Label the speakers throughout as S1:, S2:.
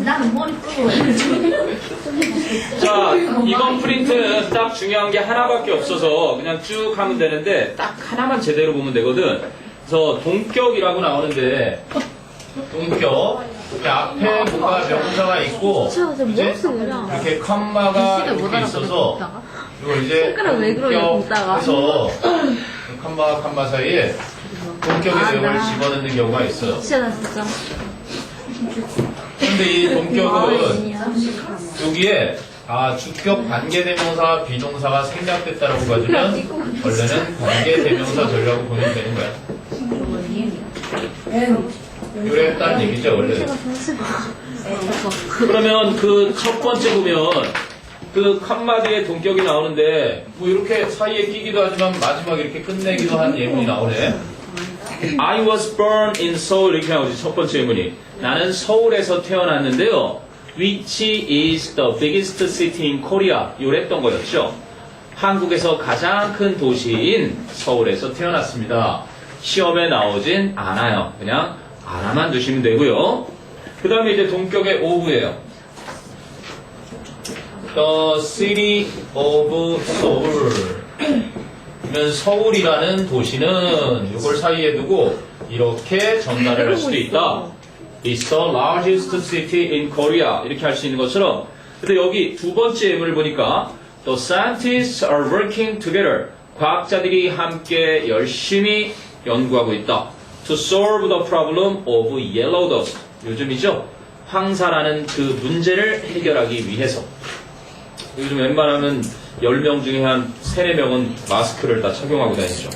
S1: 나는 머리 끄고.
S2: 자, 이번 프린트는 딱 중요한 게 하나밖에 없어서 그냥 쭉 하면 되는데 딱 하나만 제대로 보면 되거든. 그래서 동격이라고 나오는데 동격 이렇게 앞에 뭔가 명사가 있고 이제 이렇게 컴마가 이렇게 있어서 이걸 이제 동격해서 컴마 사이에 동격의 내용을 집어넣는 경우가 있어요. 근데 이 동격은 여기에 주격 관계대명사 비동사가 생략됐다라고 봐주면 원래는 관계대명사 전라고 보면 되는 거야. 그랬다는 얘기죠 원래. 그러면 그 첫 번째 보면 그 컴마 뒤에 동격이 나오는데 뭐 이렇게 사이에 끼기도 하지만 마지막에 이렇게 끝내기도 한 예문이 나오네. I was born in Seoul 이렇게 나오지 첫 번째 예문이. 나는 서울에서 태어났는데요. Which is the biggest city in Korea? 요랬던 거였죠. 한국에서 가장 큰 도시인 서울에서 태어났습니다. 시험에 나오진 않아요. 그냥 알아만 두시면 되고요. 그 다음에 이제 동격의 오브예요. The city of Seoul. 그러면 서울이라는 도시는 이걸 사이에 두고 이렇게 전달을 할 수도 있다. It's the largest city in Korea. 이렇게 할 수 있는 것처럼. 근데 여기 두 번째 예문을 보니까 The scientists are working together. 과학자들이 함께 열심히 연구하고 있다. To solve the problem of yellow dust. 요즘이죠. 황사라는 그 문제를 해결하기 위해서. 요즘 웬만하면 10명 중에 한 3, 4명은 마스크를 다 착용하고 다니죠.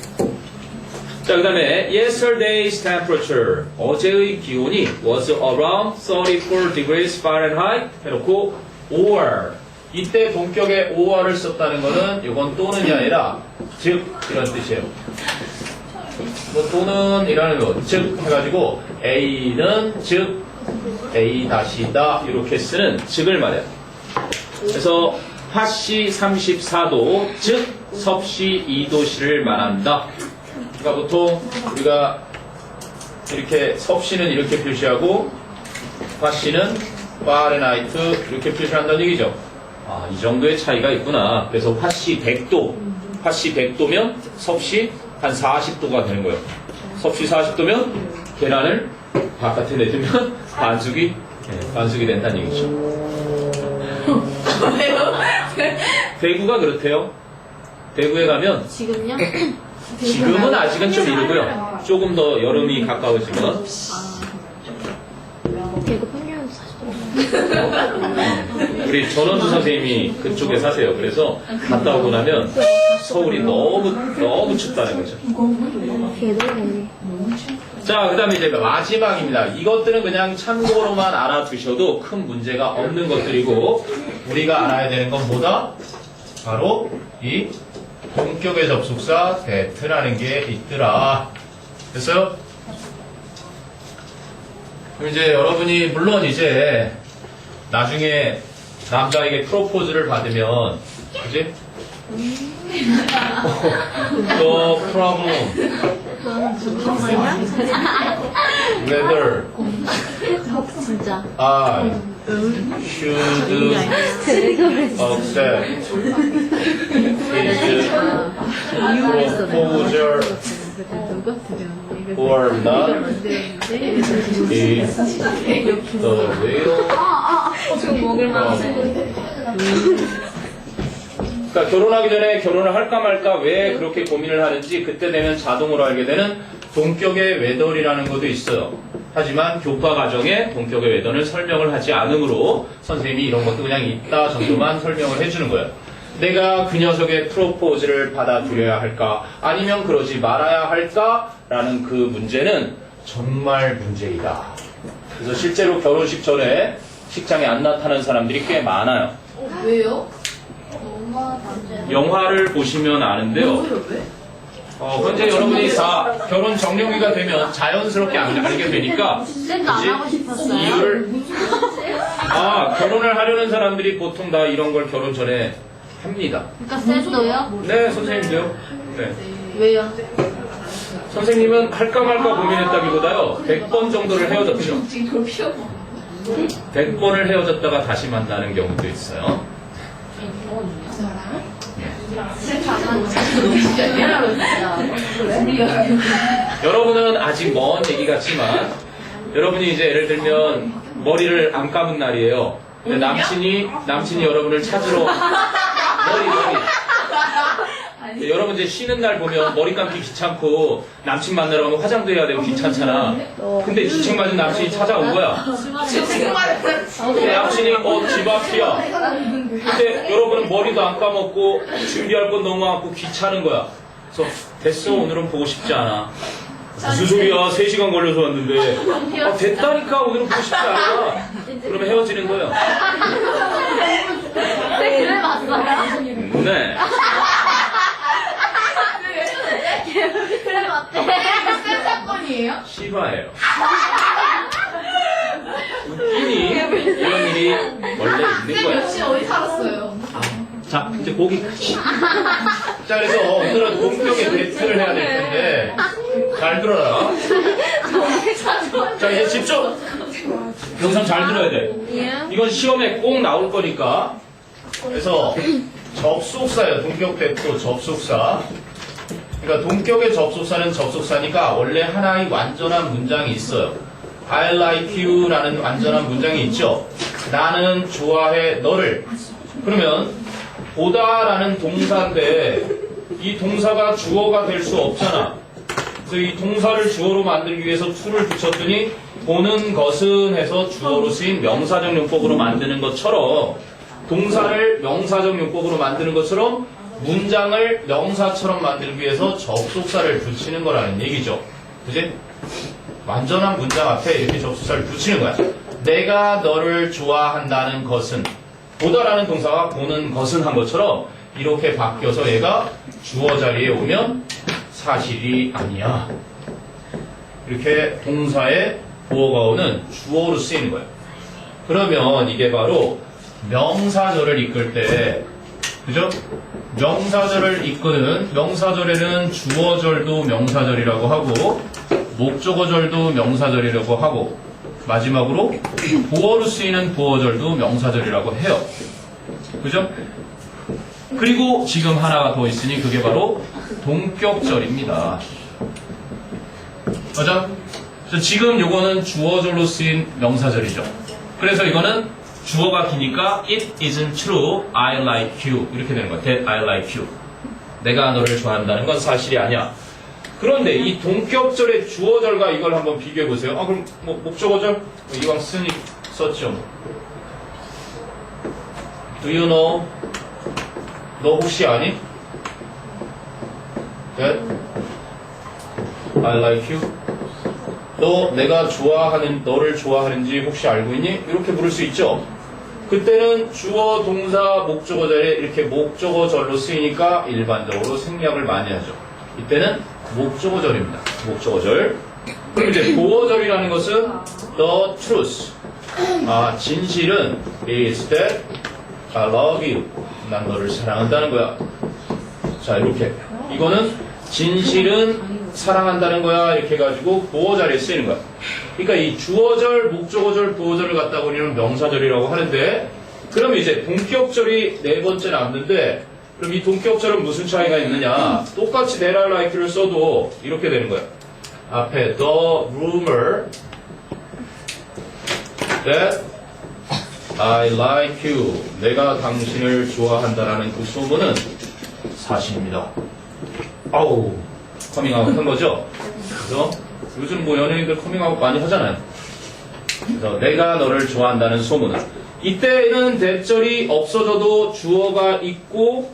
S2: 자, 그 다음에 Yesterday's temperature. 어제의 기온이 was around 34 degrees Fahrenheit 해놓고 or. 이때 동격에 or를 썼다는 거는 이건 또는이 아니라 즉 이런 뜻이에요. 뭐 또는 이라는 거 즉 해가지고 A는 즉 A 다시다 이렇게 쓰는 즉을 말해요. 그래서 화씨 34도 즉 섭씨 2도씨를 말한다. 그러니까 보통 우리가 이렇게 섭씨는 이렇게 표시하고 화씨는 파렌하이트 이렇게 표시한다는 얘기죠. 이 정도의 차이가 있구나. 그래서 화씨 100도 화씨 100도면 섭씨 한 40도가 되는 거예요. 섭씨 40도면 계란을 바깥에 내두면 반숙이 된다는 얘기죠. 대구가 그렇대요. 대구에 가면
S1: 지금요?
S2: 지금은 아직은 좀 이르고요. 조금 더 여름이 가까워지면
S1: 대구 평균에서 40도.
S2: 우리 전원주 선생님이 그쪽에 사세요. 그래서 갔다 오고 나면 서울이 너무 춥다는 거죠. 자, 그 다음에 이제 마지막입니다. 이것들은 그냥 참고로만 알아두셔도 큰 문제가 없는 것들이고 우리가 알아야 되는 건 뭐다? 바로 이 동격의 접속사 that라는 게 있더라. 됐어요? 그럼 이제 여러분이 물론 이제 나중에 남자에게 프로포즈를 받으면 그지? The problem whether
S1: 진짜.
S2: I should accept his proposal or not is the real problem. 그러니까 결혼하기 전에 결혼을 할까 말까 왜 그렇게 고민을 하는지 그때 되면 자동으로 알게 되는 동격의 외덜이라는 것도 있어요. 하지만 교과 과정에 동격의 외덜을 설명을 하지 않으므로 선생님이 이런 것도 그냥 있다 정도만 설명을 해주는 거예요. 내가 그 녀석의 프로포즈를 받아들여야 할까 아니면 그러지 말아야 할까 라는 그 문제는 정말 문제이다. 그래서 실제로 결혼식 전에 식장에 안 나타나는 사람들이 꽤 많아요.
S1: 왜요?
S2: 영화를 보시면 아는데요. 현재 여러분이 다 결혼 정령기가 되면 자연스럽게 알게 되니까
S1: 쌤도 안 하고 싶었어요.
S2: 이유를 결혼을 하려는 사람들이 보통 다 이런 걸 결혼 전에 합니다.
S1: 그러니까 쌤도요?
S2: 네, 선생님도요. 네.
S1: 왜요?
S2: 선생님은 할까 말까 고민했다기보다요 100번 정도를 헤어졌죠. 100번을 헤어졌다가 다시 만나는 경우도 있어요. 여러분은 아직 먼 얘기 같지만 여러분이 이제 예를 들면 머리를 안 감은 날이에요. 근데 남친이 여러분을 찾으러 머리 여러분 이제 쉬는 날 보면 머리 감기 귀찮고 남친 만나러 가면 화장도 해야 되고 귀찮잖아. 근데 주책 맞은 남친이 찾아온 거야. 근데 남친이 집 앞이야. 근데 여러분은 머리도 안 감았고 준비할 건 너무 많고 귀찮은 거야. 그래서 됐어, 오늘은 보고 싶지 않아. 무슨 소리야, 3시간 걸려서 왔는데. 됐다니까, 오늘은 보고 싶지 않아. 그러면 헤어지는 거예요.
S1: 그래 봤어요?
S2: 네.
S1: 그래 맞대. 센 사건이에요?
S2: 실화예요. 웃기니 이런 일이 원래 있는 거야.
S1: 역시 어디 살았어요?
S2: 자, 이제 고기. 자, 그래서 오늘은 본격의 배틀을 해야 될 텐데 잘 들어라. 자, 이제 집중. 영상 잘 들어야 돼. 이건 시험에 꼭 나올 거니까. 그래서 접속사예요. 동격 대표 접속사. 그러니까 동격의 접속사는 접속사니까 원래 하나의 완전한 문장이 있어요. I like you라는 완전한 문장이 있죠. 나는 좋아해 너를. 그러면 보다라는 동사인데 이 동사가 주어가 될 수 없잖아. 그래서 이 동사를 주어로 만들기 위해서 to를 붙였더니 보는 것은 해서 주어로 쓰인 명사적 용법으로 만드는 것처럼 동사를 명사적 용법으로 만드는 것처럼 문장을 명사처럼 만들기 위해서 접속사를 붙이는 거라는 얘기죠. 그지? 완전한 문장 앞에 이렇게 접속사를 붙이는 거야. 내가 너를 좋아한다는 것은 보다라는 동사가 보는 것은 한 것처럼 이렇게 바뀌어서 얘가 주어 자리에 오면 사실이 아니야. 이렇게 동사에 보어가 오는 주어로 쓰이는 거예요. 그러면 이게 바로 명사절을 이끌 때, 그죠? 명사절을 이끄는, 명사절에는 주어절도 명사절이라고 하고 목적어절도 명사절이라고 하고 마지막으로 보어로 쓰이는 보어절도 명사절이라고 해요. 그죠? 그리고 지금 하나가 더 있으니 그게 바로 동격절입니다. 맞아? 지금 요거는 주어절로 쓰인 명사절이죠. 그래서 이거는 주어가 기니까 it isn't true, I like you 이렇게 되는 거야. That I like you. 내가 너를 좋아한다는 건 사실이 아니야. 그런데 이 동격절의 주어절과 이걸 한번 비교해 보세요. 그럼 뭐 목적어절 이왕 썼죠. Do you know? 너 혹시 아니? That I like you. 너 내가 너를 좋아하는지 혹시 알고 있니? 이렇게 부를 수 있죠. 그때는 주어, 동사, 목적어절에 이렇게 목적어절로 쓰이니까 일반적으로 생략을 많이 하죠. 이때는 목적어절입니다. 목적어절. 그럼 이제 보어절이라는 것은 the truth. 진실은 is that I love you. 난 너를 사랑한다는 거야. 자, 이렇게. 이거는 진실은 사랑한다는 거야. 이렇게 해가지고 보어절에 쓰이는 거야. 그러니까 이 주어절, 목적어절, 보어절을 갖다가 우리는 명사절이라고 하는데, 그럼 이제 동격절이 네 번째 남는데, 그럼 이 동격절은 무슨 차이가 있느냐? 똑같이 that I like를 써도 이렇게 되는 거야. 앞에 the rumor that I like you. 내가 당신을 좋아한다라는 그 소문은 사실입니다. 아우, 커밍아웃 한 거죠? 그래서 요즘 뭐 연예인들 커밍아웃 많이 하잖아요. 그래서 내가 너를 좋아한다는 소문은. 이때는 대절이 없어져도 주어가 있고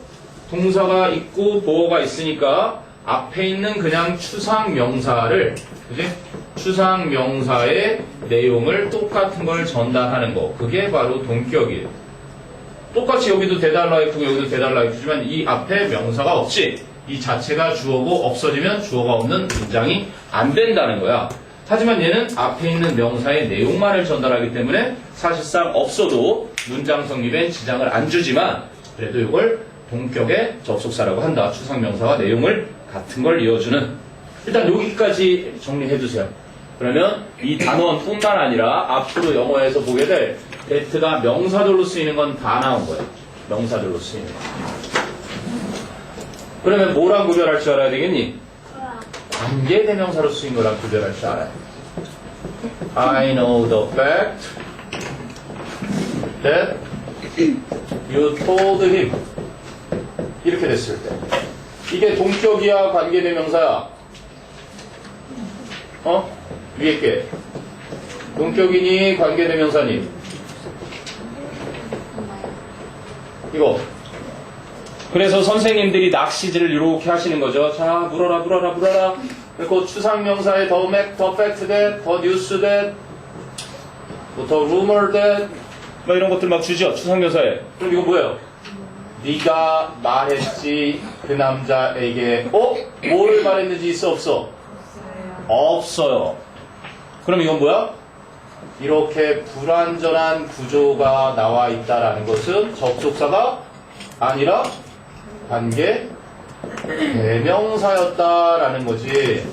S2: 동사가 있고 보어가 있으니까 앞에 있는 그냥 추상명사를, 그지? 추상명사의 내용을 똑같은 걸 전달하는 거. 그게 바로 동격이에요. 똑같이 여기도 대달라 if고 여기도 대달라 if지만 이 앞에 명사가 없지. 이 자체가 주어고 없어지면 주어가 없는 문장이 안 된다는 거야. 하지만 얘는 앞에 있는 명사의 내용만을 전달하기 때문에 사실상 없어도 문장 성립에 지장을 안 주지만 그래도 이걸 동격의 접속사라고 한다. 추상명사와 내용을 같은 걸 이어주는. 일단 여기까지 정리해 주세요. 그러면 이 단원뿐만 아니라 앞으로 영어에서 보게 될 that가 명사절로 쓰이는 건 다 나온 거예요. 명사절로 쓰이는 거. 그러면 뭐랑 구별할 줄 알아야 되겠니? 관계대명사로 쓰인 거랑 구별할 줄 알아요. I know the fact that you told him. 이렇게 됐을 때. 이게 동격이야, 관계대명사야? 위에 게. 동격이니, 관계대명사니? 이거. 그래서 선생님들이 낚시질을 이렇게 하시는 거죠. 자, 물어라. 그리고 추상명사에 더 make, 더 fact that, 더 news that, 더 rumor that, 뭐 이런 것들 막 주죠. 추상명사에. 그럼 이거 뭐예요? 네가 말했지 그 남자에게 뭘 말했는지 있어 없어? 없어요. 그럼 이건 뭐야? 이렇게 불완전한 구조가 나와 있다라는 것은 접속사가 아니라 관계 대명사였다라는 거지.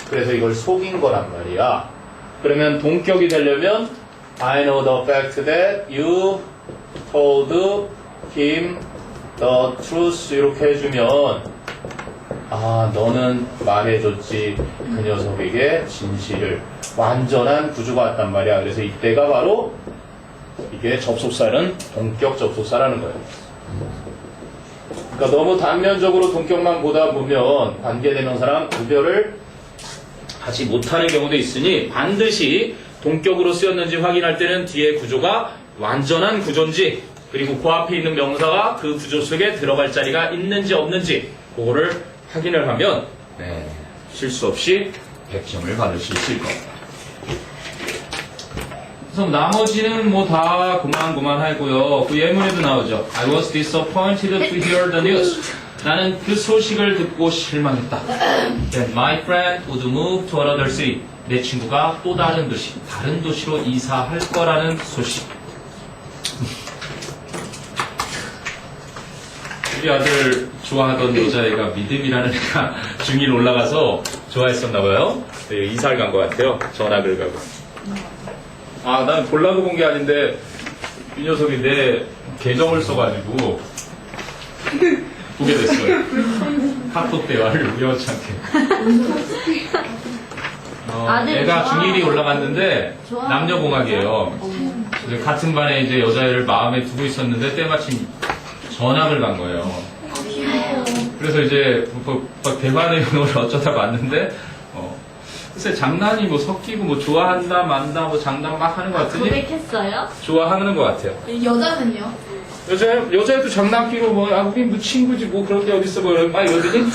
S2: 그래서 이걸 속인 거란 말이야. 그러면 동격이 되려면 I know the fact that you told him the truth 이렇게 해주면 너는 말해줬지 그 녀석에게 진실을. 완전한 구조가 왔단 말이야. 그래서 이때가 바로 이게 접속사는 동격 접속사라는 거예요. 그러니까 너무 단면적으로 동격만 보다 보면 관계대명사랑 구별을 하지 못하는 경우도 있으니 반드시 동격으로 쓰였는지 확인할 때는 뒤에 구조가 완전한 구조인지 그리고 그 앞에 있는 명사가 그 구조 속에 들어갈 자리가 있는지 없는지 그거를 확인을 하면 실수 없이 100점을 받을 수 있을 겁니다. 그래서 나머지는 뭐 다 고만고만하고요. 그 예문에도 나오죠. I was disappointed to hear the news. 나는 그 소식을 듣고 실망했다. Then my friend would move to another city. 내 친구가 또 다른 도시로 이사할 거라는 소식. 우리 아들 좋아하던 여자애가 믿음이라는 애가 중1 올라가서 좋아했었나봐요. 이사를 간 것 같아요. 전학을 가고. 난 보려고 본 게 아닌데 이 녀석이 내 계정을 써가지고 보게 됐어요. 카톡 대화를 우연치 않게. 애가 중1이 올라갔는데 남녀공학이에요. 같은 반에 이제 여자애를 마음에 두고 있었는데 때마침 전학을 간 거예요. 그래서 이제 막 대화 내용을 어쩌다 봤는데 글쎄 장난이 뭐 섞이고 뭐 좋아한다 만다 뭐 장난 막 하는 것 같으니
S1: 고백했어요?
S2: 좋아하는 것 같아요.
S1: 여자는요?
S2: 여자애도 장난기로 우리 뭐 친구지 뭐 그런 게 어딨어 뭐 막 이러더니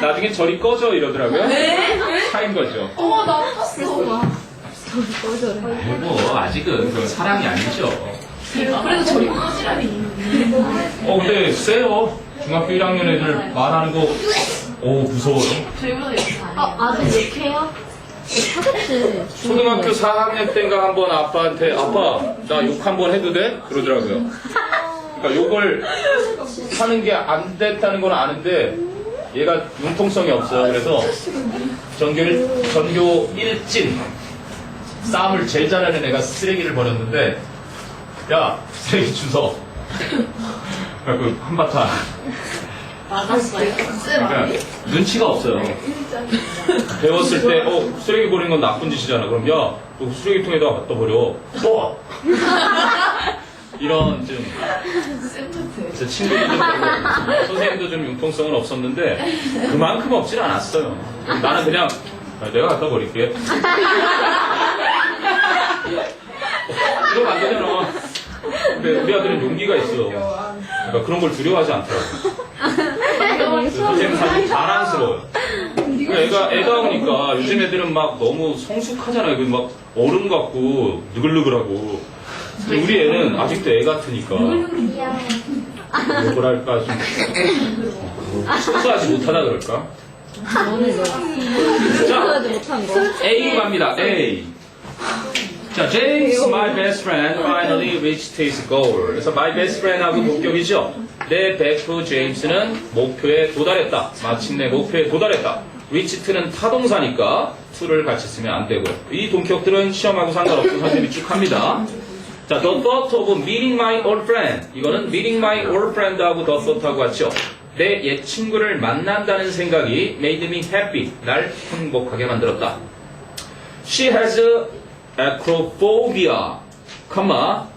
S2: 나중엔 저리 꺼져 이러더라고요. 차인 거죠.
S1: 나빴어.
S2: 뭐 아직은 그건 사랑이 아니죠.
S1: 그래도 저리 꺼지라니.
S2: 근데 세요. 중학교 1학년 애들 말하는 거 무서워요.
S1: 저희보다 아들 몇 회요? 하겠지.
S2: 초등학교 4학년 때인가 한번 아빠한테 아빠 나 욕 한번 해도 돼? 그러더라고요. 그러니까 욕을 하는 게 안 됐다는 건 아는데 얘가 융통성이 없어요. 그래서 전교 1진 싸움을 제일 잘하는 애가 쓰레기를 버렸는데 야 쓰레기 주워. 그래서 한바탕
S1: 맞았어요.
S2: 그러니까 눈치가 없어요. 배웠을 때 쓰레기 버리는 건 나쁜 짓이잖아. 그럼 야 너 쓰레기통에다가 갖다 버려. 또 이런 좀 제 친구들도 그렇고 선생님도 좀 융통성은 없었는데 그만큼 없진 않았어요. 나는 그냥 내가 갖다 버릴게. 이러면 안 되잖아. 근데 우리 아들은 용기가 있어. 그러니까 그런 걸 두려워하지 않더라고. 선생님 사실 자랑스러워요. 애가 오니까 요즘 애들은 막 너무 성숙하잖아요. 막 어른 같고 느글느글하고. 근데 우리 애는 아직도 애 같으니까. 뭐랄까 좀 순수하지 못하다 그럴까? 자, A로 갑니다. A. 자, James, my best friend, finally reached his goal. 그래서 my best friend하고 목격이죠. 내 베프 제임스는 목표에 도달했다. 마침내 목표에 도달했다. reach는 타동사니까 to를 같이 쓰면 안 되고요. 이 동격들은 시험하고 상관없고 선생님이 쭉 합니다. 자, the thought of meeting my old friend. 이거는 meeting my old friend하고 the thought하고 같죠. 내 옛 친구를 만난다는 생각이 made me happy. 날 행복하게 만들었다. She has acrophobia,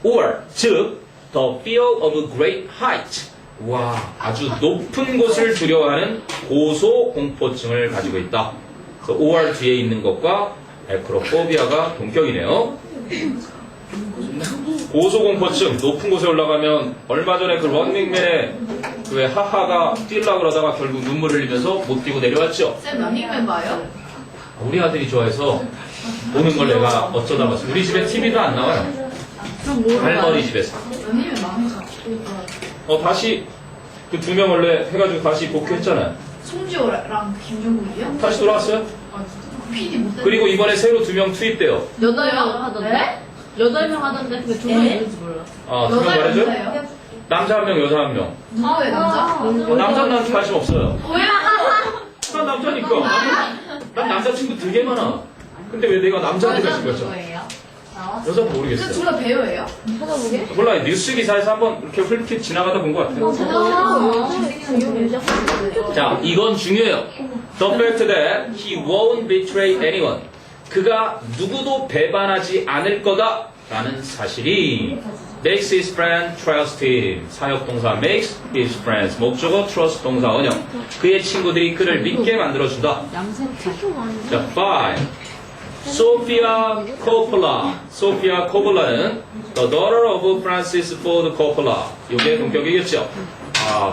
S2: or 즉 the fear of great height. 와, 아주 높은 곳을 두려워하는 고소공포증을 가지고 있다. 그래서 or 뒤에 있는 것과 acrophobia가 동격이네요. 고소공포증, 높은 곳에 올라가면 얼마 전에 그 런닝맨에 그 왜 하하가 뛰려고 그러다가 결국 눈물 흘리면서 못 뛰고 내려왔죠.
S1: 쌤 런닝맨 봐요?
S2: 우리 아들이 좋아해서 보는 걸 내가 어쩌다 봤어. 우리 집에 TV도 안 나와요.
S1: 그럼 뭐로 봐요?
S2: 할머니 집에서.
S1: 런닝맨 망해서.
S2: 다시 그 두 명 원래 해가지고 다시 복귀했잖아요.
S1: 송지호랑 김종국이요?
S2: 다시 돌아왔어요.
S1: 아 진짜? PD 못
S2: 그리고 이번에 새로 두 명 투입돼요.
S1: 8명 하던데?
S3: 네?
S1: 8명 하던데 근데 2명
S3: 네?
S1: 있는지 몰라.
S2: 아, 두 명 말해줘?
S1: 남자예요?
S2: 남자 한 명, 여자 한 명.
S1: 왜 남자?
S2: 남자는 난 관심 없어요.
S1: 뭐야?
S2: 난 남자니까. 난 남자친구 되게 많아. 근데 왜 내가 남자한테 가신 거죠? 여자는 모르겠어요.
S1: 둘 다 배우예요?
S2: 몰라, 뉴스 기사에서 한번 이렇게 훑게 지나가다 본 것 같아요. 자, 이건 중요해요. The fact that he won't betray anyone. 그가 누구도 배반하지 않을 거다 라는 사실이 makes his friend trust him. 사역동사 makes his friends. 목적어 trust 동사 원형. 그의 친구들이 그를 믿게 만들어준다. 자, 5. Sofia Coppola. Sofia Coppola는 the daughter of Francis Ford Coppola. 이게 동격이겠죠.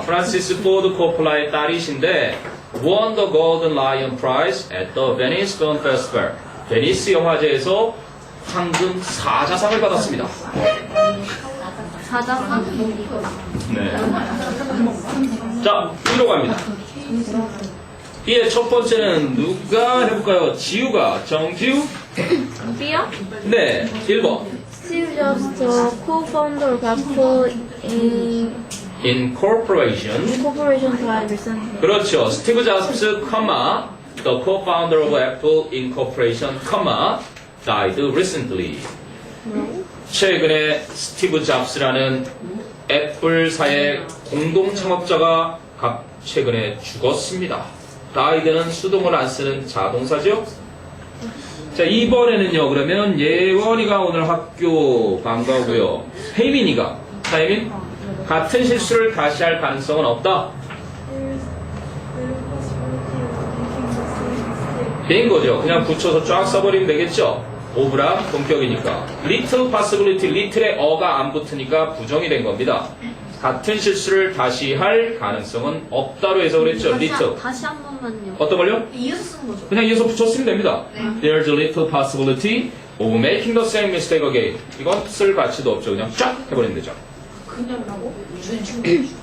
S2: 프란시스 포드 코폴라의 딸이신데 won the Golden Lion Prize at the Venice Film Festival. 베니스 영화제에서 황금 사자상을 받았습니다.
S1: 사자상?
S2: 네. 자, B로 갑니다. B의 첫 번째는 누가 해볼까요? 지우가. 정지우?
S3: B요?
S2: 네, 1번.
S3: Steve Jobs, the co-founder of Apple
S2: Incorporation.
S3: Corporation died recently.
S2: 그렇죠. 스티브 잡스, the co-founder of Apple Incorporation, died recently. 최근에 스티브 잡스라는 애플사의 공동 창업자가 최근에 죽었습니다. died는 수동을 안 쓰는 자동사죠. 자, 이번에는요, 그러면 예원이가 오늘 학교 반가고요. 혜민이가, 혜민? 같은 실수를 다시 할 가능성은 없다. 된 거죠. 그냥 붙여서 쫙 써버리면 되겠죠. 오브랑 본격이니까. little possibility, little에 어가 안 붙으니까 부정이 된 겁니다. 같은 실수를 다시 할 가능성은 없다로 해서 그랬죠. little.
S3: 다시 한 번만요.
S2: 어떤 걸요?
S1: 이어서 쓴 거죠.
S2: 그냥 이어서 붙였으면 됩니다.
S1: 네.
S2: There's a little possibility of making the same mistake again. 이건 쓸 가치도 없죠. 그냥 쫙 해버리면 되죠.
S1: 그냥라고?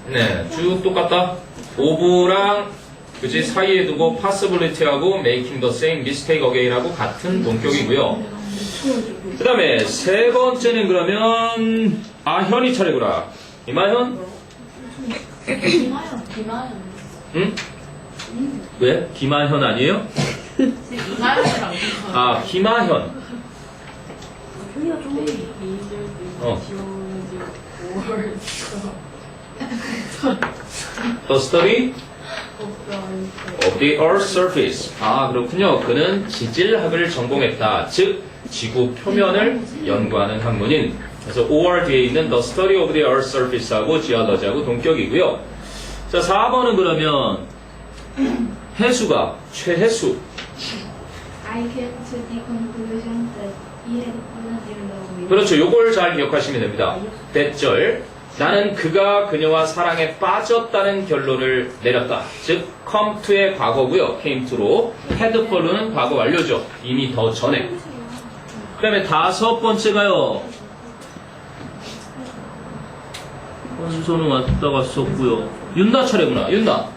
S2: 네, 쭉 똑같다. 오브랑 그지 사이에 두고 possibility하고 making the same mistake again하고 같은 동격이고요. 그 다음에 세 번째는 그러면 현이 차례구나. 이마현?
S1: 김하연.
S2: 응? 왜? 김하현 아니에요?
S1: 김하연이랑
S2: 김하현. The study of the Earth's surface. 그렇군요. 그는 지질학을 전공했다. 즉, 지구 표면을 연구하는 학문인. 그래서 or 뒤에 있는 the study of the Earth's surface하고 geology하고 동격이고요. 자, 4번은 그러면 해수가 최해수.
S3: I came to the conclusion that he had fallen in love with.
S2: 그렇죠. 요걸 잘 기억하시면 됩니다. 대절. 나는 그가 그녀와 사랑에 빠졌다는 결론을 내렸다. 즉, come to의 과거고요. came to로. had fallen은 과거 완료죠. 이미 더 전에. 그 다음에 다섯 번째가요. 원소는 왔다 갔었고요. 윤나 차례구나. 윤나.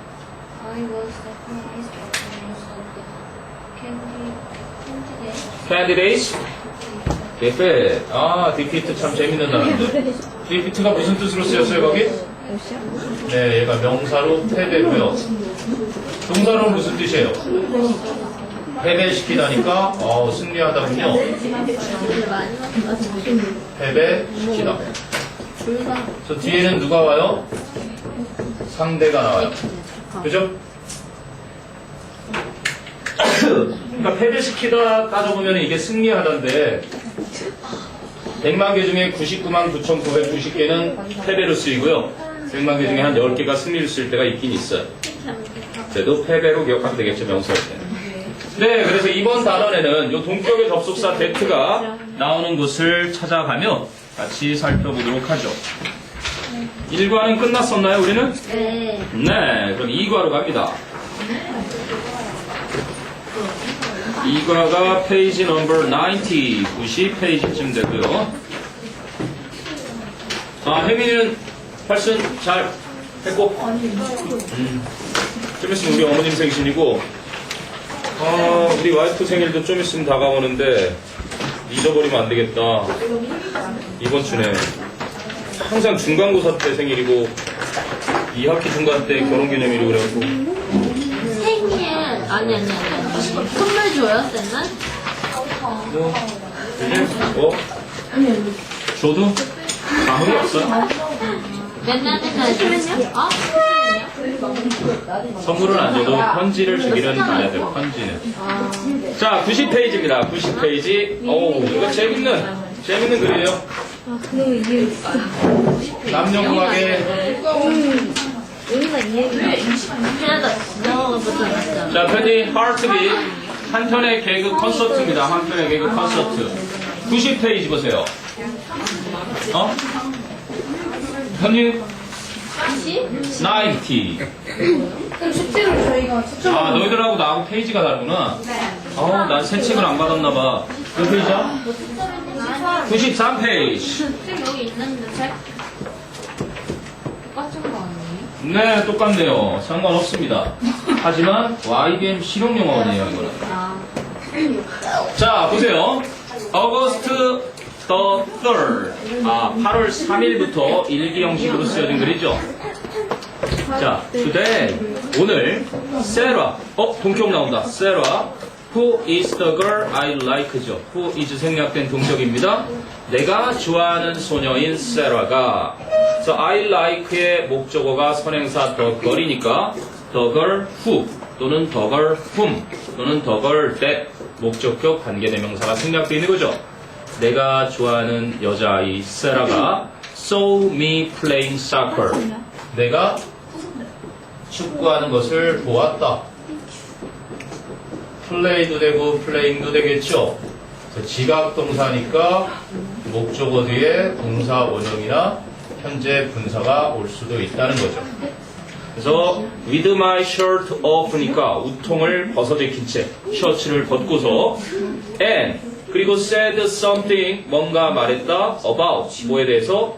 S3: I was surprised at the news of the
S2: candidates. defeat. defeat 참 재밌는 단어인데. defeat가 무슨 뜻으로 쓰였어요, 거기? 네, 얘가 명사로 패배고요. 동사로는 무슨 뜻이에요? 패배시키다니까 승리하다군요. 패배시키다. 그래서 뒤에는 누가 와요? 상대가 나와요. 그죠? 그러니까 패배시키다 따져보면 이게 승리하다인데 100만 개 중에 99만 9,990개는 패배로 쓰이고요. 100만 개 중에 한 10개가 승리로 쓰일 때가 있긴 있어요. 그래도 패배로 기억하면 되겠죠, 명사일 때는. 네, 그래서 이번 단원에는 이 동격의 접속사 that가 나오는 곳을 찾아가며 같이 살펴보도록 하죠. 1과는 끝났었나요, 우리는?
S3: 네.
S2: 네, 그럼 2과로 갑니다. 2과가 페이지 넘버 90, 90페이지쯤 되고요. 혜민이는 발슨 잘 했고, 좀 있으면 우리 어머님 생신이고, 우리 와이프 생일도 좀 있으면 다가오는데 잊어버리면 안 되겠다. 이번 주네. 항상 중간고사 때 생일이고 2학기 중간 때 결혼기념일이고 그래갖고.
S3: 생일 아니 선물 줘요 쌤은?
S2: 저도 감흥이 없어요.
S3: 맨날 주면요?
S2: 선물은 안 줘도 편지를 주기는 가야 돼요. 편지는. 자, 90페이지입니다. 90페이지. 오, 이거 재밌는 글이에요. 남녀공학의 자, 편지 하트비 한 편의 개그 콘서트입니다. 한 편의 개그 콘서트. 90페이지 보세요. 편지 90.
S1: 그럼 숙제를 저희가 추천.
S2: 너희들하고 나하고 페이지가 다르구나. 난 새 책을 안 받았나봐. 몇 페이지야? 93페이지.
S3: 여기 있는데 책? 똑같은 거 아니에요?
S2: 네, 똑같네요. 상관없습니다. 하지만 YBM 실용영어네요, 이거는. 자, 보세요. August the 3rd. 8월 3일부터 일기 형식으로 쓰여진 글이죠. 자, today. 오늘, Sarah. 동격 나온다. Sarah. Who is the girl I like죠. Who is 생략된 동격입니다. 내가 좋아하는 소녀인 Sarah가. 그래서 I like의 목적어가 선행사 the girl이니까 the girl who 또는 the girl whom 또는 the girl that 목적격 관계대명사가 생략되어 있는 거죠. 내가 좋아하는 여자아이 Sarah가 saw me playing soccer. 내가 축구하는 것을 보았다. 플레이도 되고 플레잉도 되겠죠. 지각동사니까 목적어 뒤에 동사 원형이나 현재 분사가 올 수도 있다는 거죠. 그래서 with my shirt off니까 우통을 벗어제낀 채 셔츠를 벗고서 and 그리고 said something 뭔가 말했다 about 뭐에 대해서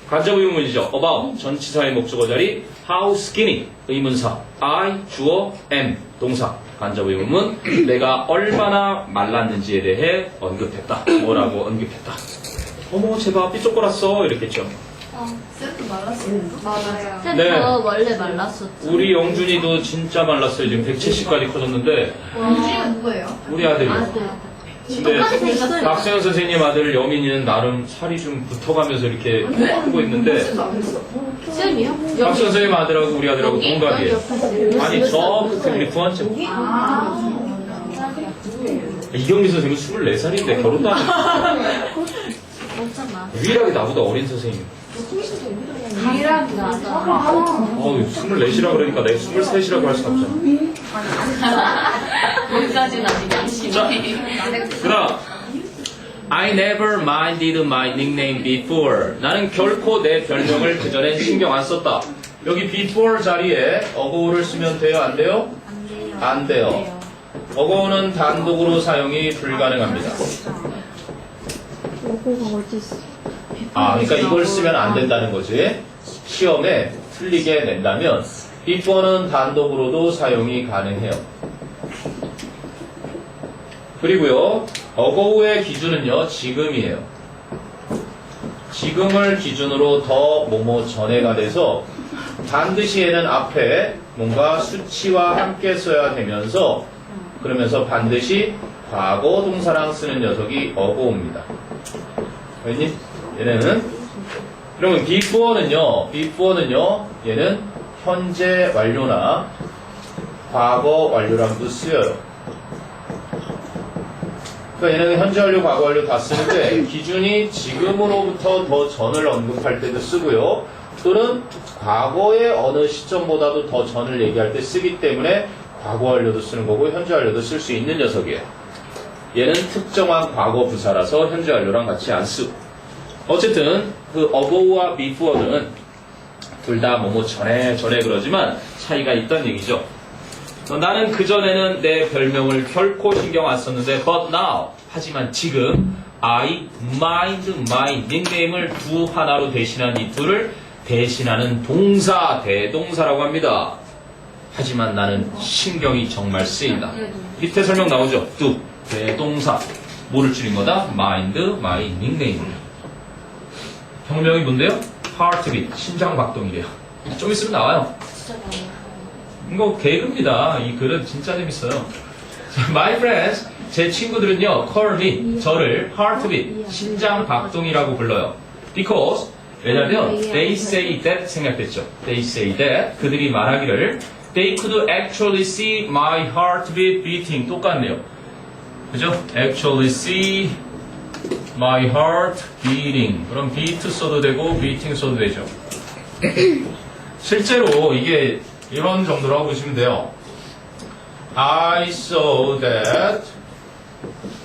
S2: 간접의문이죠. about 전치사의 목적어 자리 how skinny 의문사 I 주어 am 동사 간접의문은 내가 얼마나 말랐는지에 대해 언급했다. 뭐라고 언급했다. 어머 제가 삐쩍거렸어 이랬겠죠.
S1: 쌤도 말랐어요. 맞아요.
S3: 쌤
S2: 네.
S3: 저 원래 말랐었죠.
S2: 우리 영준이도 진짜 말랐어요. 지금 170까지 커졌는데
S1: 윤주이가 누구예요?
S2: 우리 아들이요.
S3: 아들.
S2: 근데
S3: 똑같이 생겼어요.
S2: 박세현 선생님 아들 여민이는 나름 살이 좀 붙어가면서 이렇게 크고 있는데
S1: 쌤도 안 했어.
S3: 쌤이요?
S2: 박세현 선생님 아들하고 우리 아들하고 동갑이에요. 아니 저 끝에 우리 부한째 이경미 선생님은 24살인데 결혼도 안 했어.
S3: 엄청 많아.
S2: 유일하게 나보다 어린 선생님.
S1: 유일하게
S3: 맞아.
S2: 24시라 그러니까 내가 23이라고 할 수 없잖아.
S3: 여기까지는 아니지.
S2: 자, 그다음 I never minded my nickname before. 나는 결코 내 별명을 그전엔 신경 안 썼다. 여기 before 자리에 어고우를 쓰면 돼요? 안 돼요? 안 돼요. 어고우는 단독으로 사용이 불가능합니다. 그러니까 이걸 쓰면 안 된다는 거지. 시험에 틀리게 낸다면 before는 단독으로도 사용이 가능해요. 그리고요, 어고우의 기준은요, 지금이에요. 지금을 기준으로 더 뭐뭐 전에가 돼서 반드시 얘는 앞에 뭔가 수치와 함께 써야 되면서 그러면서 반드시 과거 동사랑 쓰는 녀석이 어고입니다. 알겠니? 얘는 그러면 before는요 얘는 현재 완료나 과거 완료랑도 쓰여요. 그러니까 얘는 현재 완료, 과거 완료 다 쓰는데 기준이 지금으로부터 더 전을 언급할 때도 쓰고요. 또는 과거의 어느 시점보다도 더 전을 얘기할 때 쓰기 때문에 과거 완료도 쓰는 거고 현재 완료도 쓸 수 있는 녀석이에요. 얘는 특정한 과거 부사라서 현재 완료랑 같이 안 쓰고. 어쨌든 그 ago와 before는 둘 다 뭐뭐 전에 그러지만 차이가 있다는 얘기죠. 나는 그전에는 내 별명을 결코 신경 안 썼는데 but now 하지만 지금 I mind my 닉네임을 두 하나로 대신한 이 둘을 대신하는 동사 대동사라고 합니다. 하지만 나는 신경이 정말 쓰인다. 밑에 설명 나오죠? do 대동사 뭐를 줄인 거다? mind my 닉네임. 병명이 뭔데요? heartbeat 심장박동이래요. 좀 있으면 나와요. 이거 개그입니다. 이 글은 진짜 재밌어요. My friends, 제 친구들은요, call me, 저를 heartbeat, 심장박동이라고 불러요. Because, 왜냐면 they say that 생략됐죠. They say that 그들이 말하기를 they could actually see my heartbeat beating 똑같네요. 그죠? Actually see my heart beating. 그럼 beat 써도 되고 beating 써도 되죠. 실제로 이게 이런 정도라고 보시면 돼요. I saw that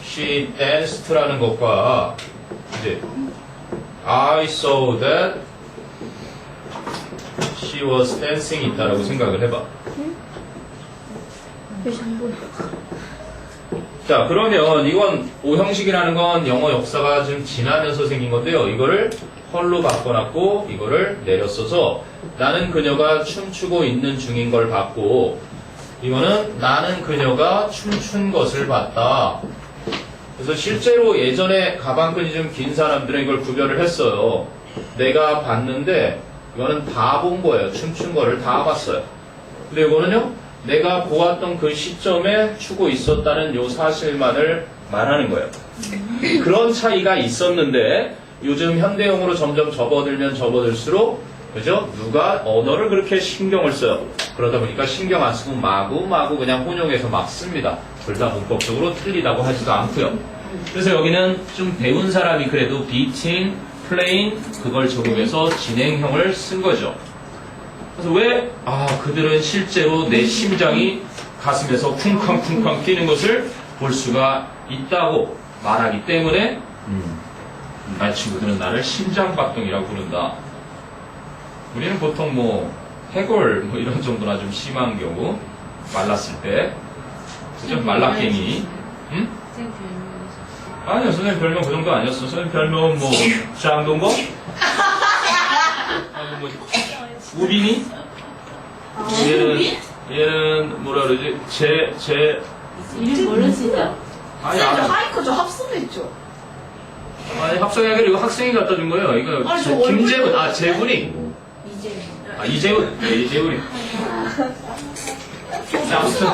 S2: she danced라는 것과 이제 I saw that she was dancing 있다라고 생각을 해봐. 자, 그러면 이건 오형식이라는 건 영어 역사가 좀 지나면서 생긴 건데요. 이거를 헐로 바꿔놨고 이거를 내렸어서 나는 그녀가 춤추고 있는 중인 걸 봤고 이거는 나는 그녀가 춤춘 것을 봤다. 그래서 실제로 예전에 가방끈이 좀 긴 사람들은 이걸 구별을 했어요. 내가 봤는데 이거는 다 본 거예요. 춤춘 거를 다 봤어요. 근데 이거는요, 내가 보았던 그 시점에 추고 있었다는 요 사실만을 말하는 거예요. 그런 차이가 있었는데 요즘 현대용으로 점점 접어들면 접어들수록 그죠? 누가 언어를 그렇게 신경을 써요. 그러다 보니까 신경 안 쓰고 마구 그냥 혼용해서 막 씁니다. 둘 다 문법적으로 틀리다고 하지도 않고요. 그래서 여기는 좀 배운 사람이 그래도 beating, playing 그걸 적용해서 진행형을 쓴 거죠. 그래서 왜? 그들은 실제로 내 심장이 가슴에서 쿵쾅쿵쾅 뛰는 것을 볼 수가 있다고 말하기 때문에 나의 친구들은 나를 심장박동이라고 부른다. 우리는 보통 해골 이런 정도나 좀 심한 경우 말랐을 때 그죠? 말라깽이. 응? 아니요, 선생님 별명 그 정도 아니었어. 선생님 별명은 장동건? 우빈이? 얘는 뭐라 그러지?
S4: 이름 모르시죠?
S2: 아니,
S1: 하이커 저 합성했죠.
S2: 아니, 합성이 아니라 이거 학생이 갖다 준 거예요. 이거
S1: 아니, 저
S2: 김재훈, 재훈이. 이재훈. 네, 이재훈이. 아무튼.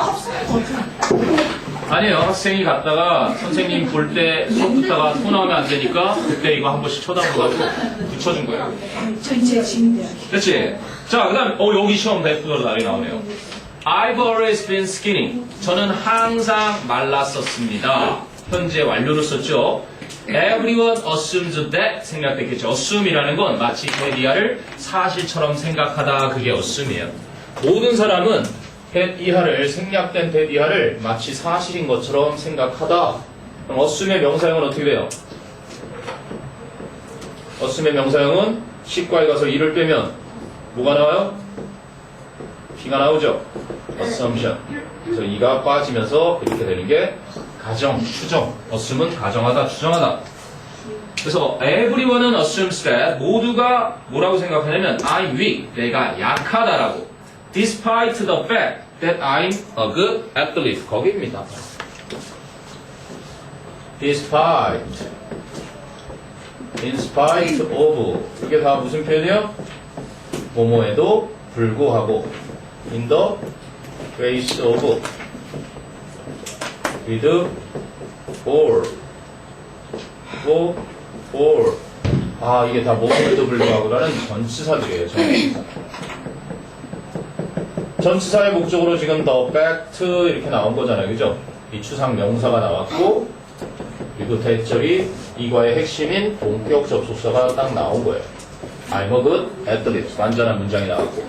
S2: 아니에요. 학생이 갔다가 선생님 볼 때 수업 듣다가 토 나오면 안 되니까 그때 이거 한 번씩 쳐다보가지고 붙여준 거예요.
S1: 저 이제 지금
S2: 그렇지? 자, 그 다음에, 여기 시험 대표로 날이 나오네요. I've always been skinny. 저는 항상 말랐었습니다. 현재 완료로 썼죠. Everyone assumes that 생각됐겠죠. assume이라는 건 마치 that 사실처럼 생각하다. 그게 assume이에요. 모든 사람은 that 이하를 생략된 that 이하를 마치 사실인 것처럼 생각하다. 그럼 assume의 명사형은 어떻게 돼요? assume의 명사형은 시과에 가서 이를 빼면 뭐가 나와요? P가 나오죠. assumption. 그래서 이가 빠지면서 이렇게 되는 게 가정, 추정. assume은 가정하다, 추정하다. 그래서 everyone은 assumes that 모두가 뭐라고 생각하냐면 I'm weak, 내가 약하다라고. Despite the fact that I'm a good athlete. 거기입니다. Despite in spite of. 이게 다 무슨 표현이에요? 뭐뭐에도 불구하고. in the face of. with or. or. 아, 이게 다 뭐뭐에도 불구하고라는 전치사들이에요. 전치사. 전치사의 목적으로 지금 the fact 이렇게 나온 거잖아요. 그죠? 이 추상 명사가 나왔고, 그리고 대절이 이과의 핵심인 본격 접속사가 딱 나온 거예요. I'm a good athlete. 완전한 문장이 나왔고.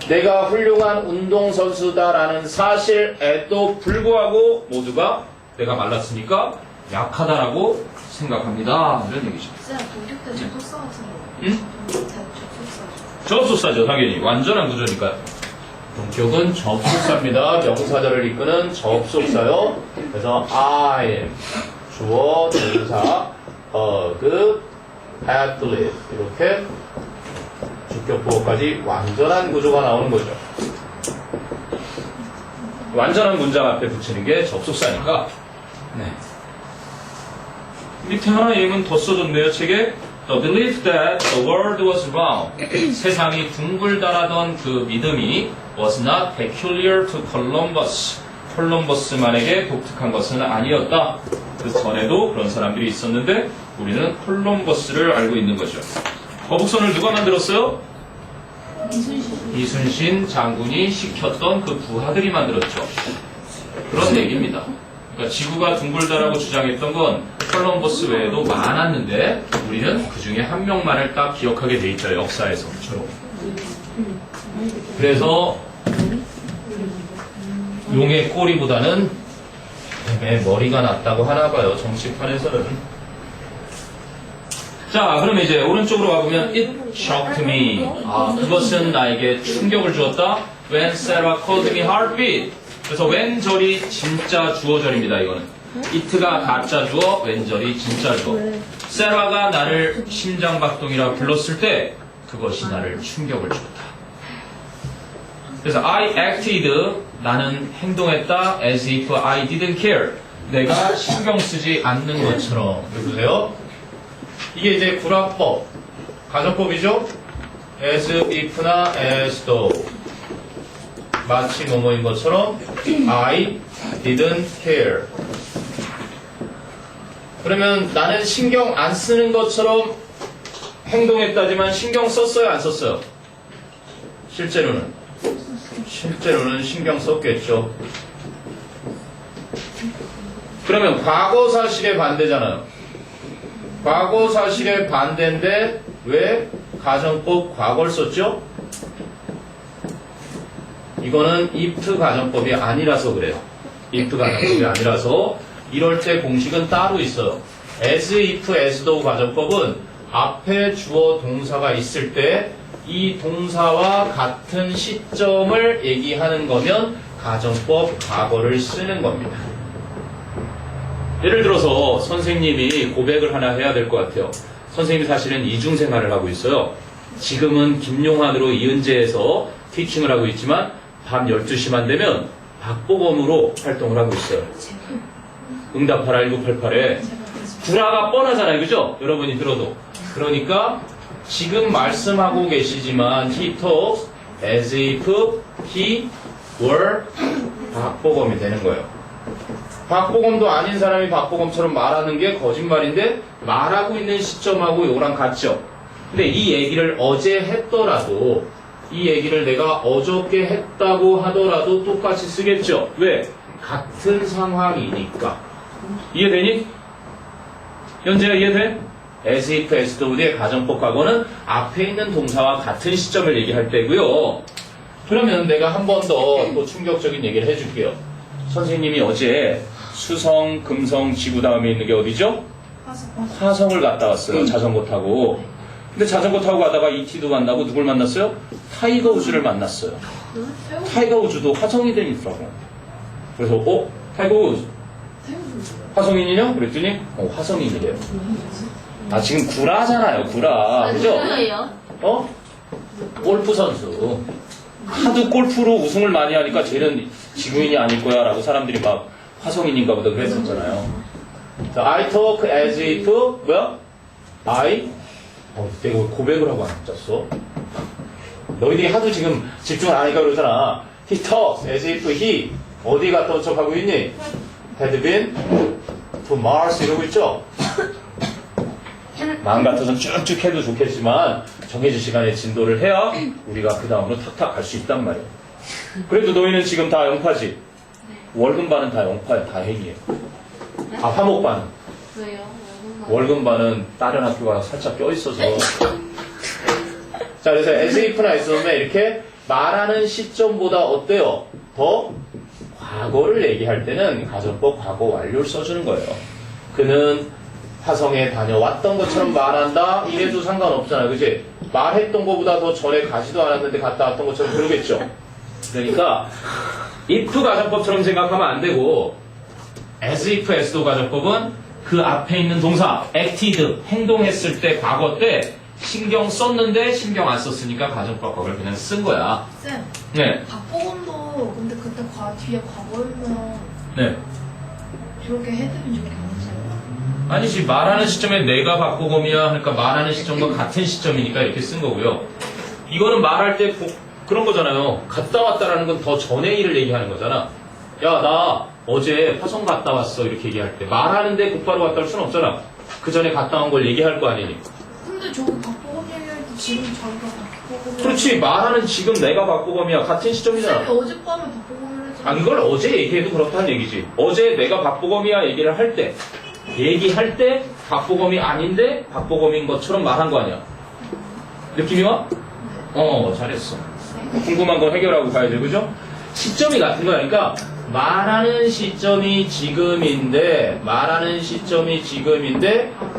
S2: 내가 훌륭한 운동선수다라는 사실에도 불구하고 모두가 내가 말랐으니까 약하다라고 생각합니다. 이런 얘기죠.
S1: 쌤, 본격 때 접속사 같은 거.
S2: 응?
S1: 본격 때 접속사.
S2: 접속사죠, 당연히. 완전한 구조니까요. 본격은 접속사입니다. 명사절을 이끄는 접속사요. 그래서 I am 주어, 동사, a good athlete 이렇게 주격 보어까지 완전한 구조가 나오는 거죠. 완전한 문장 앞에 붙이는 게 접속사니까. 네. 밑에 하나 예문 더 써줬네요, 책에. The belief that the world was round. 세상이 둥글다라던 그 믿음이 was not peculiar to Columbus. 콜럼버스만에게 독특한 것은 아니었다. 그 전에도 그런 사람들이 있었는데 우리는 콜럼버스를 알고 있는 거죠. 거북선을 누가 만들었어요? 이순신 장군이 시켰던 그 부하들이 만들었죠. 그런 얘기입니다. 그러니까 지구가 둥글다라고 주장했던 건 콜럼버스 외에도 많았는데 우리는 그 중에 한 명만을 딱 기억하게 돼 있죠. 역사에서. 그래서 용의 꼬리보다는 뱀의 머리가 낫다고 하나 봐요. 정치판에서는. 자, 그럼 이제 오른쪽으로 가보면 It shocked me. 아, 그것은 나에게 충격을 주었다. When Sarah called me heartbeat. 그래서 웬절이 진짜 주어절입니다. 이거는 it가 가짜 주어, 웬절이 진짜 주어. 세라가 나를 심장박동이라 불렀을 때 그것이 나를 충격을 주었다. 그래서 I acted, 나는 행동했다. as if I didn't care, 내가 신경 쓰지 않는 것처럼. 보세요. 이게 이제 구라법, 가정법이죠. as if나 as though, 마치 뭐뭐인 것처럼 I didn't care. 그러면 나는 신경 안 쓰는 것처럼 행동했다지만 신경 썼어요, 안 썼어요? 실제로는 신경 썼겠죠. 그러면 과거 사실의 반대잖아요. 과거 사실의 반대인데 왜 가정법 과거를 썼죠? 이거는 if 가정법이 아니라서 그래요. if 가정법이 아니라서 이럴 때 공식은 따로 있어요. as if, as though 가정법은 앞에 주어 동사가 있을 때 이 동사와 같은 시점을 얘기하는 거면 가정법 과거를 쓰는 겁니다. 예를 들어서 선생님이 고백을 하나 해야 될 것 같아요. 선생님이 사실은 이중생활을 하고 있어요. 지금은 김용환으로 이은재에서 티칭을 하고 있지만 밤 12시만 되면 박보검으로 활동을 하고 있어요. 응답하라 1988에 구라가 뻔하잖아요. 그죠? 여러분이 들어도. 그러니까 지금 말씀하고 계시지만 he talks as if he were 박보검이 되는 거예요. 박보검도 아닌 사람이 박보검처럼 말하는 게 거짓말인데 말하고 있는 시점하고 이거랑 같죠. 근데 이 얘기를 어제 했더라도 이 얘기를 내가 어저께 했다고 하더라도 똑같이 쓰겠죠. 왜? 같은 상황이니까. 이해되니? 현재야 이해돼? as if, as though의 가정법 과거는 앞에 있는 동사와 같은 시점을 얘기할 때고요. 그러면 내가 한 번 더 또 충격적인 얘기를 해줄게요. 선생님이 어제 수성, 금성, 지구 다음에 있는 게 어디죠? 화성을 갔다 왔어요. 자전거 타고. 근데 자전거 타고 가다가 ET도 만나고 누굴 만났어요? 타이거 우즈를 만났어요. 타이거 우즈도 화성이 되니더라고. 그래서 타이거 우즈 화성인이냐? 그랬더니 화성인이래요. 아 지금 구라잖아요. 구라. 그죠?
S4: 누구예요?
S2: 골프 선수. 하도 골프로 우승을 많이 하니까 쟤는 지구인이 아닐 거야 라고 사람들이 막 화성인인가 보다 그랬었잖아요. I talk as if 뭐야? 내가 왜 고백을 하고 앉았어? 너희들이 하도 지금 집중을 안 하니까 그러잖아. He talks as if he 어디 갔다 온 척하고 있니? Had been to Mars 이러고 있죠? 마음 같아서 쭉쭉 해도 좋겠지만 정해진 시간에 진도를 해야 우리가 그 다음으로 탁탁 갈 수 있단 말이야. 그래도 너희는 지금 다 영파지? 월급반은 다 영파야. 다행이에요. 화목반은?
S3: 왜요?
S2: 월급반은 다른 학교가 살짝 껴있어서. 자, 그래서 as if나 있으면 이렇게 말하는 시점보다 어때요? 더 과거를 얘기할 때는 가정법 과거 완료를 써주는 거예요. 그는 화성에 다녀왔던 것처럼 말한다? 이래도 상관없잖아요. 그치? 말했던 것보다 더 전에 가지도 않았는데 갔다 왔던 것처럼 그러겠죠? 그러니까 if 가정법처럼 생각하면 안 되고 as if as도 가정법은 그 앞에 있는 동사 acted, 행동했을 때 과거 때 신경 썼는데 신경 안 썼으니까 가정법 과거를 그냥 쓴 거야.
S1: 쌤,
S2: 네.
S1: 박보검도 근데 그때 뒤에 과거면
S2: 네.
S1: 이렇게 해드린 적이 없어요.
S2: 아니지, 말하는 시점에 내가 박보검이야 하니까 말하는 시점과 같은 시점이니까 이렇게 쓴 거고요. 이거는 말할 때 그런 거잖아요. 갔다 왔다라는 건 더 전의 일을 얘기하는 거잖아. 야, 나 어제 화성 갔다 왔어 이렇게 얘기할 때 말하는데 곧바로 갔다 올 수는 없잖아. 그 전에 갔다 온 걸 얘기할 거 아니니.
S1: 근데 저기 박보검 얘기할 때 지금 자기가 박보검
S2: 그렇지, 말하는 지금 내가 박보검이야 같은 시점이잖아.
S1: 쌤이 어젯밤에 박보검을 했잖아.
S2: 이걸 어제 얘기해도 그렇다는 얘기지. 어제 내가 박보검이야 얘기를 할 때 얘기할 때 박보검이 아닌데 박보검인 것처럼 말한 거 아니야. 느낌이 와? 잘했어. 궁금한 거 해결하고 가야 돼, 그죠? 시점이 같은 거니까 말하는 시점이 지금인데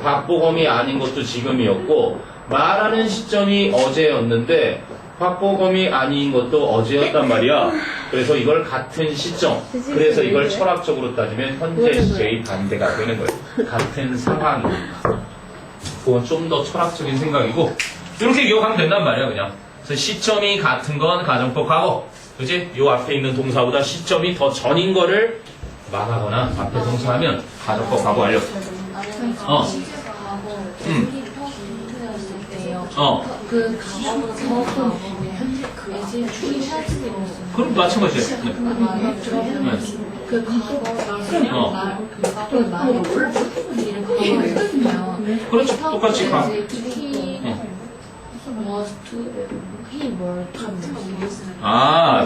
S2: 박보검이 아닌 것도 지금이었고 말하는 시점이 어제였는데 박보검이 아닌 것도 어제였단 말이야. 그래서 이걸 같은 시점. 그래서 이걸 철학적으로 따지면 현재 시제의 반대가 되는 거예요. 같은 상황이니까. 그건 좀 더 철학적인 생각이고 이렇게 기억하면 된단 말이야, 그냥. 그래서 시점이 같은 건 가정법 과거. 그지? 요 앞에 있는 동사보다 시점이 더 전인 거를 말하거나 앞에 동사하면 가정법 과거 완료.
S3: 그 과거보다 더 과거면 현재 그 예지 추리하지
S2: 그럼 마찬가지야. 네.
S3: 그 과거가 그 말이 과거였으면
S2: 그렇죠. 똑같이 가.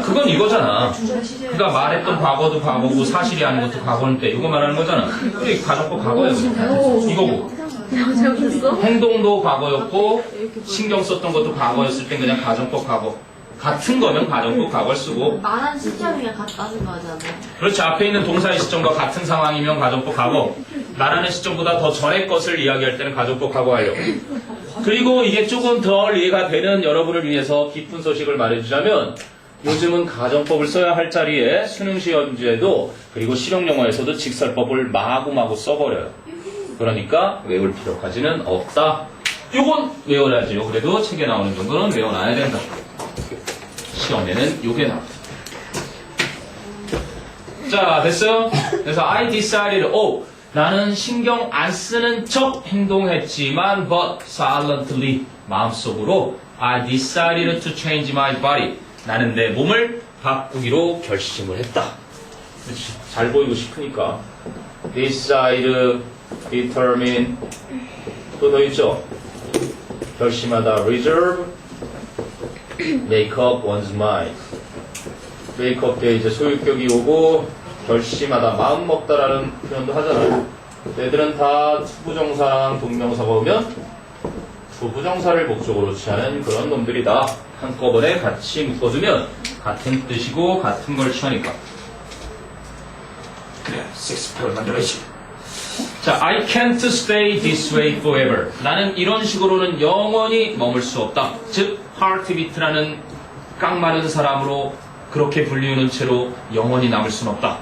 S2: 그건 이거잖아. 그가 말했던 과거도 과거고 사실이 아닌 것도 과거인데 이거 말하는 거잖아. 그게 가정법 과거였어. 이거고. 행동도 과거였고 신경 썼던 것도 과거였을 땐 그냥 가정법 과거. 같은 거면 가정법 과거를 쓰고.
S3: 말한 시점이랑 같다는 거잖아요.
S2: 그렇지. 앞에 있는 동사의 시점과 같은 상황이면 가정법 과거. 말하는 시점보다 더 전의 것을 이야기할 때는 가정법 과거 하려고. 그리고 이게 조금 덜 이해가 되는 여러분을 위해서 깊은 소식을 말해주자면 요즘은 가정법을 써야 할 자리에 수능시험지에도 그리고 실용영어에서도 직설법을 마구마구 써버려요. 그러니까 외울 필요까지는 없다. 요건 외워야지요. 그래도 책에 나오는 정도는 외워놔야 된다. 시험에는 요게 나옵니다. 자, 됐어요? 그래서 I decided, 나는 신경 안 쓰는 척 행동했지만 but silently 마음속으로 I decided to change my body. 나는 내 몸을 바꾸기로 결심을 했다. 그렇지. 잘 보이고 싶으니까 decide, determine 또 더 있죠. 결심하다 reserve, make up one's mind. make up 때 이제 소유격이 오고 결심하다, 마음 먹다라는 표현도 하잖아요. 얘들은 다 투부정사랑 동명사가 오면 투부정사를 목적으로 취하는 그런 놈들이다. 한꺼번에 같이 묶어두면 같은 뜻이고 같은 걸 취하니까. 그래, 섹스표를 만들어야지. 자, I can't stay this way forever. 나는 이런 식으로는 영원히 머물 수 없다. 즉, heartbeat라는 깡마른 사람으로 그렇게 불리우는 채로 영원히 남을 수는 없다.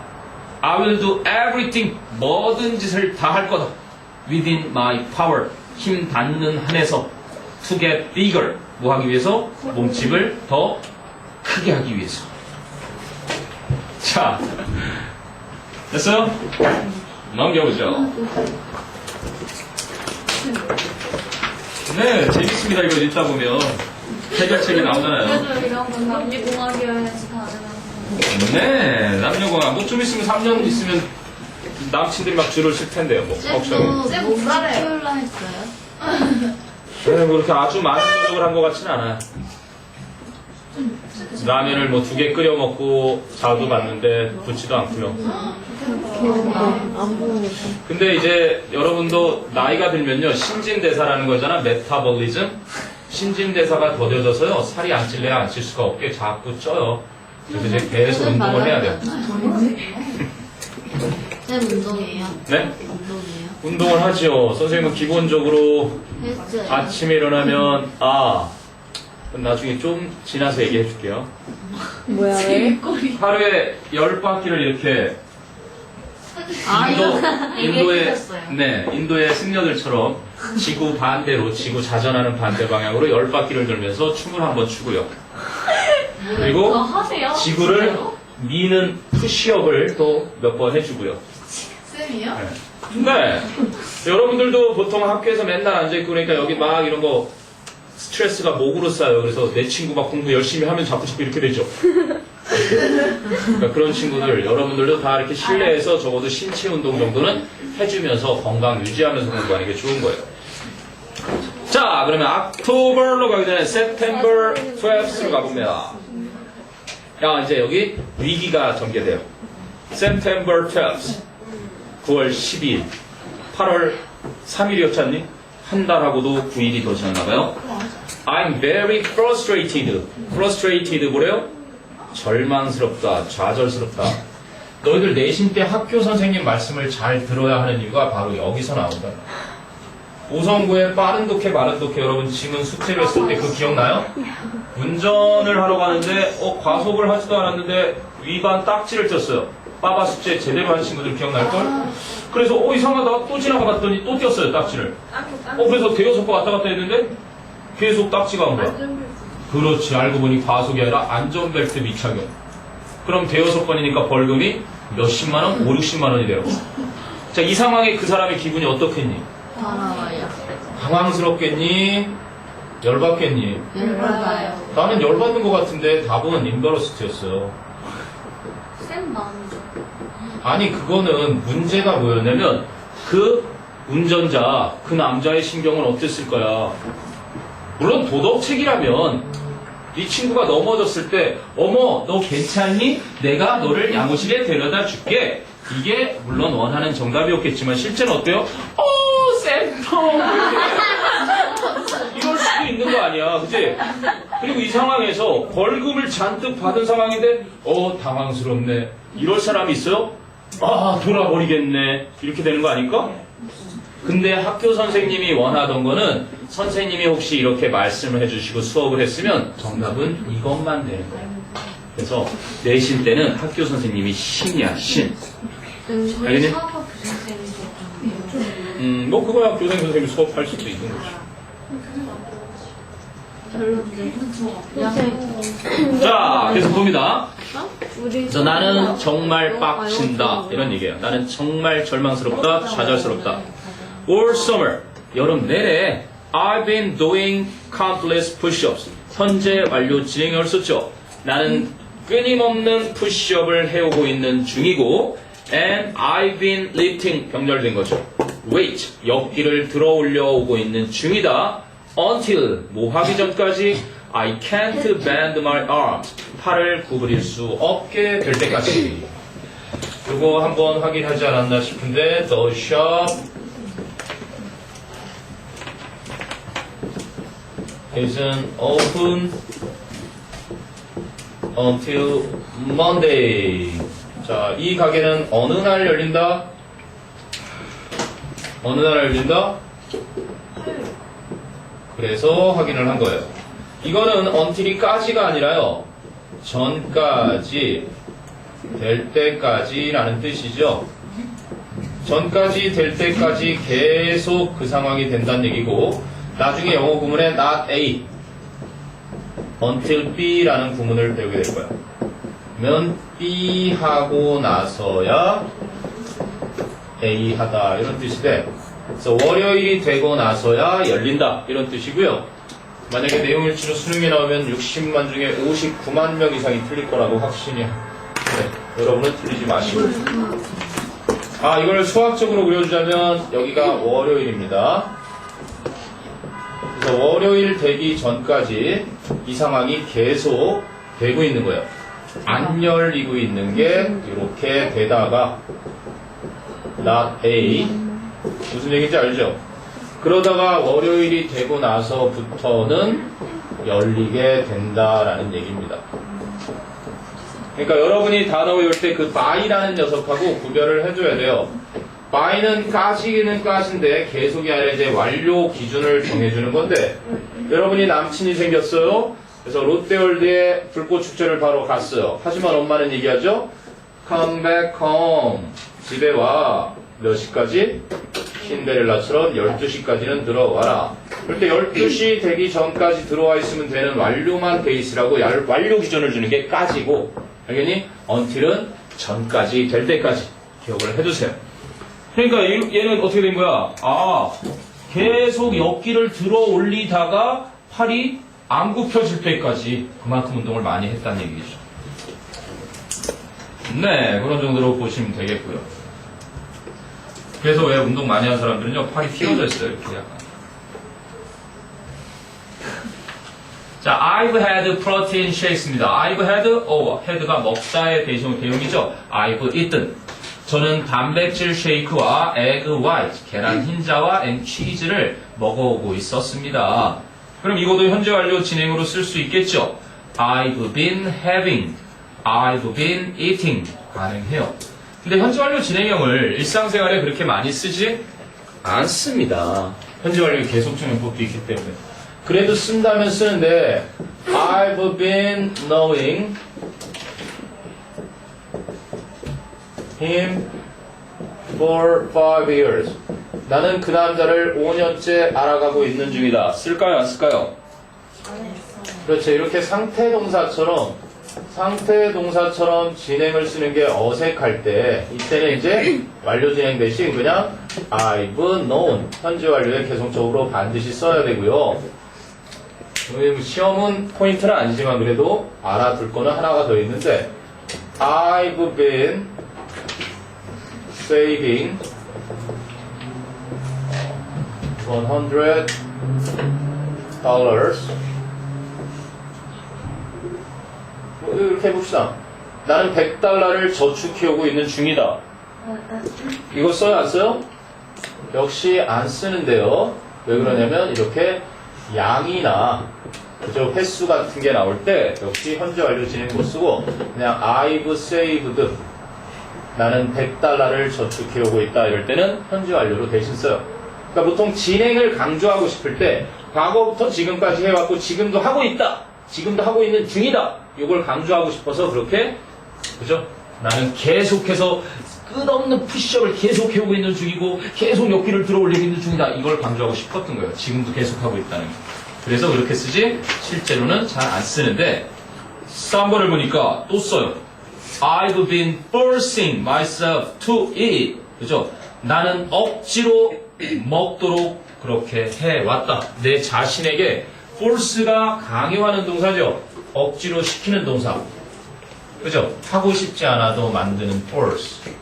S2: I will do everything, 모든 짓을 다 할 거다. Within my power, 힘 닿는 한에서 to get bigger, 뭐 하기 위해서? 몸집을 더 크게 하기 위해서. 자, 됐어요? 넘겨보죠. 네, 재밌습니다. 이거 읽다 보면 해결책이 나오잖아요.
S3: 그래도 이런 건 남녀공학이어야지 가능한
S2: 네, 남녀공학. 뭐 좀 있으면 3년 있으면 남친들이 막 줄을 쓸 텐데요. 뭐 걱정이.
S3: 쌤 못살아요. 키울라 했어요?
S2: 네, 뭐 그렇게 아주 많은 노력을 한 것 같지는 않아요. 라면을 뭐 2개 끓여 먹고 자도 봤는데 붙지도 않고요. 근데 이제 여러분도 나이가 들면요, 신진대사라는 거잖아. 메타볼리즘. 신진대사가 더뎌져서요, 살이 안 찔래야 안 찔 수가 없게 자꾸 쪄요. 그래서 이제 계속 운동을 해야 돼요.
S3: 쌤 운동이에요?
S2: 네?
S3: 운동이에요?
S2: 운동을 하지요. 선생님은 기본적으로
S3: 했어요.
S2: 아침에 일어나면, 나중에 좀 지나서 얘기해 줄게요.
S4: 뭐야, 왜?
S2: 하루에 10바퀴를 이렇게 인도의 승려들처럼 지구 반대로, 지구 자전하는 반대 방향으로 10바퀴를 돌면서 춤을 한번 추고요. 그리고
S3: 하세요?
S2: 지구를 미는 푸시업을 또 몇 번 해주고요.
S3: 쌤이요?
S2: 네. 여러분들도 보통 학교에서 맨날 앉아있고 그러니까 여기 막 이런 거 스트레스가 목으로 쌓여요. 그래서 내 친구 막 공부 열심히 하면 자꾸 이렇게 되죠. 그러니까 그런 친구들, 여러분들도 다 이렇게 실내에서 적어도 신체 운동 정도는 해주면서 건강 유지하면서 공부하는 게 좋은 거예요. 자, 그러면 October로 가기 전에 September 12th로 가봅니다. 이제 여기 위기가 전개돼요. September 12th. 9월 12일. 8월 3일이었지 않니? 한 달하고도 9일이 더 지났나봐요. I'm very frustrated. frustrated 뭐래요? 절망스럽다, 좌절스럽다. 너희들 내신 때 학교 선생님 말씀을 잘 들어야 하는 이유가 바로 여기서 나온다. 오성구의 빠른 독해, 마른 독해, 여러분 지문 숙제를 했을 때 그거 기억나요? 운전을 하러 가는데 과속을 하지도 않았는데 위반 딱지를 떴어요. 빠바 숙제 제대로 한 친구들 기억날걸? 그래서 이상하다, 또 지나가 봤더니 또 띄었어요, 딱지를. 그래서 대여섯 번 왔다 갔다 했는데 계속 딱지가 온 거야. 그렇지, 알고 보니 과속이 아니라 안전벨트 미착용. 그럼 대여섯 번이니까 벌금이 몇십만 원? 5, 60만 원이 돼요. 자, 이 상황에 그 사람의 기분이 어떻겠니?
S3: 더러워요.
S2: 당황스럽겠니? 열받겠니?
S3: 열받아요.
S2: 나는 열받는 것 같은데 답은 임버러스트였어요.
S3: 쌤 마음이죠.
S2: 아니, 그거는 문제가 뭐였냐면 그 운전자, 그 남자의 신경은 어땠을 거야. 물론 도덕책이라면 이 친구가 넘어졌을 때 어머 너 괜찮니? 내가 너를 양호실에 데려다 줄게. 이게 물론 원하는 정답이었겠지만 실제는 어때요? 쌤 이럴 수도 있는 거 아니야, 그치? 그리고 이 상황에서 벌금을 잔뜩 받은 상황인데 당황스럽네. 이럴 사람이 있어요? 돌아버리겠네. 이렇게 되는 거 아닐까? 근데 학교 선생님이 원하던 거는 선생님이 혹시 이렇게 말씀을 해주시고 수업을 했으면 정답은 이것만 되는 거예요. 그래서 내신 때는 학교 선생님이 신이야, 신. 알겠니?
S3: 사업학 선생님이죠.
S2: 뭐 그거야 교생 선생님이 수업할 수도 있는 거지. 자, 계속 봅니다. 그래서 나는 정말 빡친다 이런 얘기예요. 나는 정말 절망스럽다, 좌절스럽다. All summer, 여름 내내 I've been doing countless push-ups. 현재 완료 진행형을 썼죠. 나는 끊임없는 푸시업을 해오고 있는 중이고 and I've been lifting, 병렬된 거죠. weight, 역기를 들어 올려오고 있는 중이다. until, 뭐 하기 전까지 I can't bend my arms. 팔을 구부릴 수 없게 될 때까지. 이거 한번 확인하지 않았나 싶은데 the shop isn't open until Monday. 자, 이 가게는 어느 날 열린다? 어느 날 열린다? 그래서 확인을 한 거예요. 이거는 until이 까지가 아니라요. 전까지 될 때까지라는 뜻이죠. 전까지 될 때까지 계속 그 상황이 된다는 얘기고 나중에 영어 구문에 not A, until B라는 구문을 배우게 될 거야. 그러면 B 하고 나서야 A 하다 이런 뜻이 돼. 그래서 월요일이 되고 나서야 열린다 이런 뜻이고요. 만약에 내용일치로 수능에 나오면 60만 중에 59만 명 이상이 틀릴 거라고 확신이야. 네, 여러분은 틀리지 마시고. 이걸 수학적으로 그려주자면 여기가 월요일입니다. 그래서 월요일 되기 전까지 이 상황이 계속 되고 있는 거예요. 안 열리고 있는 게 이렇게 되다가 not A 무슨 얘기인지 알죠? 그러다가 월요일이 되고 나서부터는 열리게 된다라는 얘기입니다. 그러니까 여러분이 단어 외울 때 그 by라는 녀석하고 구별을 해줘야 돼요. by는 까지는 까진데 계속이 아니라 이제 완료 기준을 정해주는 건데 여러분이 남친이 생겼어요. 그래서 롯데월드에 불꽃 축제를 바로 갔어요. 하지만 엄마는 얘기하죠. Come back home. 집에 와. 몇 시까지? 신데렐라처럼 12시까지는 들어와라. 그럴 때 12시 되기 전까지 들어와 있으면 되는 완료만 돼 있으라고 완료 기준을 주는 게 까지고 당연히 until은 전까지 될 때까지 기억을 해두세요. 그러니까 얘는 어떻게 된 거야? 계속 역기를 들어 올리다가 팔이 안 굽혀질 때까지 그만큼 운동을 많이 했다는 얘기죠. 네, 그런 정도로 보시면 되겠고요. 그래서 왜 운동 많이 하는 사람들은요, 팔이 휘어져 있어요, 이렇게 약간. 자, I've had protein shakes입니다. I've had, had가 먹다의 대용이죠. I've eaten. 저는 단백질 쉐이크와 egg white, 계란 흰자와 and cheese를 먹어오고 있었습니다. 그럼 이것도 현재 완료 진행으로 쓸 수 있겠죠. I've been having, I've been eating 가능해요. 근데 현재 완료 진행형을 일상생활에 그렇게 많이 쓰지 않습니다. 현재 완료 계속적용법도 있기 때문에. 그래도 쓴다면 쓰는데 I've been knowing him for 5 years. 나는 그 남자를 5년째 알아가고 있는 중이다. 쓸까요? 안 쓸까요? 그렇죠. 이렇게 상태동사처럼 진행을 쓰는 게 어색할 때 이때는 이제 완료 진행 대신 그냥 I've known 현재 완료에 계속적으로 반드시 써야 되고요. 시험은 포인트는 아니지만 그래도 알아둘 거는 하나가 더 있는데 I've been saving $100 이렇게 해봅시다. 나는 $100를 저축해오고 있는 중이다. 이거 써요? 안 써요? 역시 안 쓰는데요. 왜 그러냐면 이렇게 양이나 그죠? 횟수 같은 게 나올 때 역시 현재 완료 진행 못 쓰고 그냥 I've saved 나는 $100를 저축해오고 있다 이럴 때는 현재 완료로 대신 써요. 그러니까 보통 진행을 강조하고 싶을 때 과거부터 지금까지 해왔고 지금도 하고 있다. 지금도 하고 있는 중이다. 이걸 강조하고 싶어서 그렇게 그죠? 나는 계속해서 끝없는 푸시업을 계속 해오고 있는 중이고 계속 역기를 들어 올리고 있는 중이다. 이걸 강조하고 싶었던 거예요. 지금도 계속하고 있다는 거. 그래서 그렇게 쓰지 실제로는 잘 안 쓰는데 3번을 보니까 또 써요. I've been forcing myself to eat. 그죠? 나는 억지로 먹도록 그렇게 해왔다. 내 자신에게 force가 강요하는 동사죠. 억지로 시키는 동사. 그죠? 하고 싶지 않아도 만드는 force.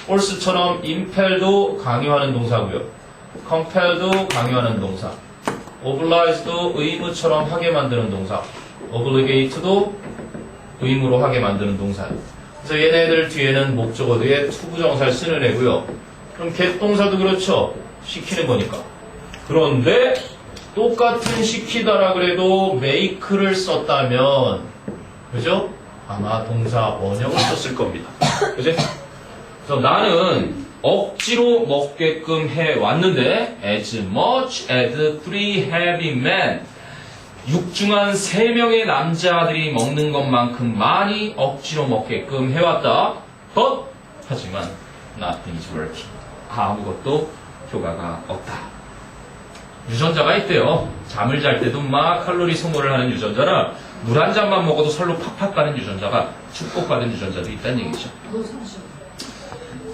S2: force처럼 impel도 강요하는 동사고요. compel도 강요하는 동사. oblige도 의무처럼 하게 만드는 동사. obligate도 의무로 하게 만드는 동사. 그래서 얘네들 뒤에는 목적어 뒤에 투부정사를 쓰는 애고요. 그럼 get 동사도 그렇죠. 시키는 거니까. 그런데 똑같은 시키다라 그래도 make를 썼다면 그죠? 아마 동사 원형을 썼을 겁니다. 그죠? 그래서 나는 억지로 먹게끔 해왔는데 as much as 3 heavy men 육중한 3명의 남자들이 먹는 것만큼 많이 억지로 먹게끔 해왔다. But 하지만 nothing is working. 아무것도 효과가 없다. 유전자가 있대요. 잠을 잘 때도 막 칼로리 소모를 하는 유전자라 물 한 잔만 먹어도 설로 팍팍 가는 유전자가 축복받은 유전자도 있다는 얘기죠.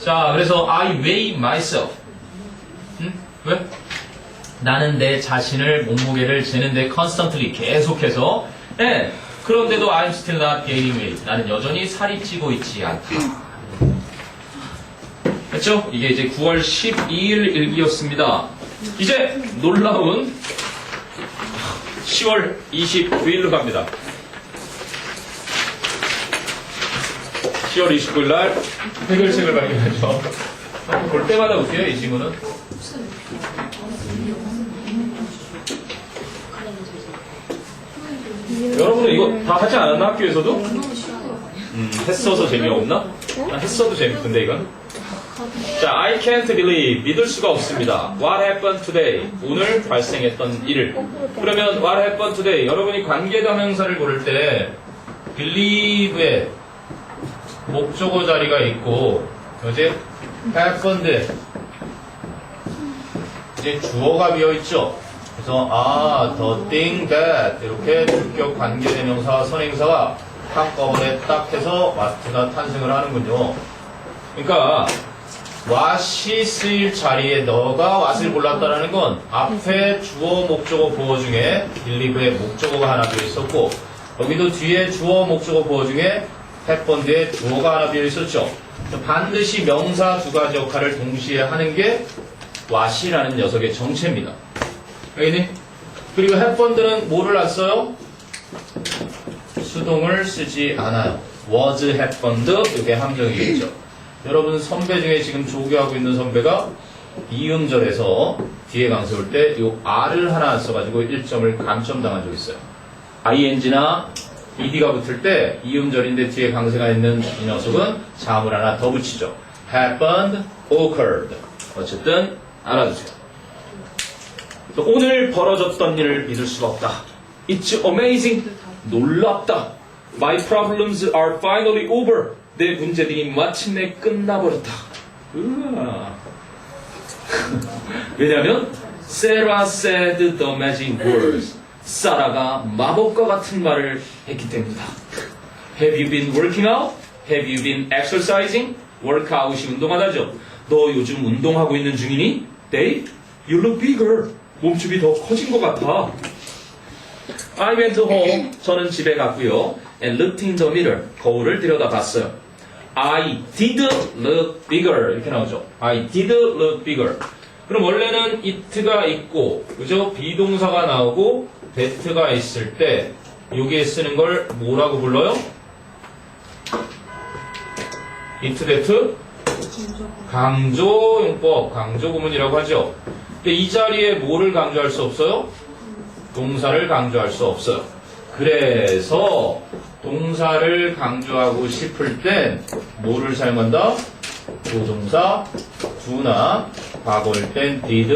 S2: 자, 그래서 I weigh myself. 왜? 나는 내 자신을 몸무게를 재는데 constantly 계속해서 네, 그런데도 I'm still not gaining weight. 나는 여전히 살이 찌고 있지 않다. 됐죠? 이게 이제 9월 12일 일기였습니다. 이제 놀라운 10월 29일로 갑니다. 10월 29일 날 해결책을 발견하죠. 볼 때마다 웃겨요, 이 친구는. 여러분은 이거 다 하지 않았나, 학교에서도? 했어서 재미없나? 했어도 재밌던데, 이건. 자, I can't believe, 믿을 수가 없습니다. What happened today? 오늘 발생했던 일을. 그러면 what happened today? 여러분이 관계대명사를 고를 때 believe에 목적어 자리가 있고 이제 happened 이제 주어가 비어있죠. 그래서 the thing that 이렇게 주격 관계대명사 선행사가 한꺼번에 딱 해서 what가 탄생을 하는군요. 그러니까 what이 쓰일 자리에 너가 what을 골랐다는 건 앞에 주어, 목적어, 보어 중에 believe의 목적어가 하나 비어 있었고 여기도 뒤에 주어, 목적어, 보어 중에 happened의 주어가 하나 비어 있었죠. 반드시 명사 두 가지 역할을 동시에 하는 게 what이라는 녀석의 정체입니다. 여기니? 그리고 happened는 뭐를 안 써요? 수동을 쓰지 않아요. was happened 이게 함정이겠죠. 여러분 선배 중에 지금 조교하고 있는 선배가 이음절에서 뒤에 강세 올 때 이 R을 하나 써가지고 1점을 감점당한 적 있어요. ing나 ed가 붙을 때 이음절인데 뒤에 강세가 있는 이 녀석은 자음을 하나 더 붙이죠. happened, occurred. 어쨌든 알아두세요. 오늘 벌어졌던 일을 믿을 수가 없다. It's amazing. 놀랍다. My problems are finally over. 내 문제들이 마침내 끝나버렸다. 왜냐하면 Sarah said the magic words. 사라가 마법과 같은 말을 했기 때문이다. Have you been working out? Have you been exercising? workout이 운동하다죠. 너 요즘 운동하고 있는 중이니? Dave? You look bigger. 몸집이 더 커진 것 같아. I went home. 저는 집에 갔고요. And looked in the mirror. 거울을 들여다봤어요. I did look bigger. 이렇게 나오죠. I did look bigger. 그럼 원래는 it가 있고, 그죠? 비동사가 나오고, that가 있을 때, 여기에 쓰는 걸 뭐라고 불러요? it, that? 강조용법, 강조구문이라고 하죠. 근데 이 자리에 뭐를 강조할 수 없어요? 동사를 강조할 수 없어요. 그래서 동사를 강조하고 싶을 땐 뭐를 사용한다? 조동사, do나 과거일 땐 did,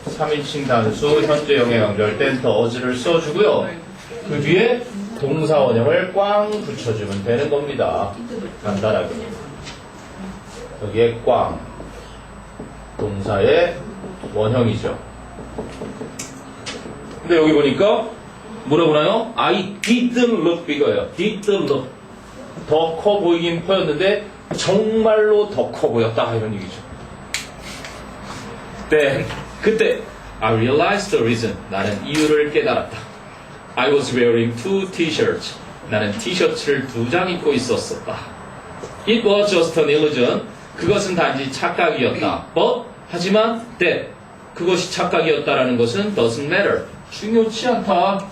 S2: 3인칭 단수, 현재형에 강조할 땐 does를 써주고요. 그 뒤에 동사 원형을 꽝 붙여주면 되는 겁니다. 간단하게. 여기에 꽝. 동사의 원형이죠. 근데 여기 보니까 뭐라고 나요? I didn't look bigger예요. didn't look. 더 커 보이긴 보였는데 정말로 더 커 보였다 이런 얘기죠. 그때 I realized the reason. 나는 이유를 깨달았다. I was wearing two t-shirts. 나는 티셔츠를 2장 입고 있었었다. It was just an illusion. 그것은 단지 착각이었다. But 하지만 that 그것이 착각이었다라는 것은 doesn't matter. 중요치 않다.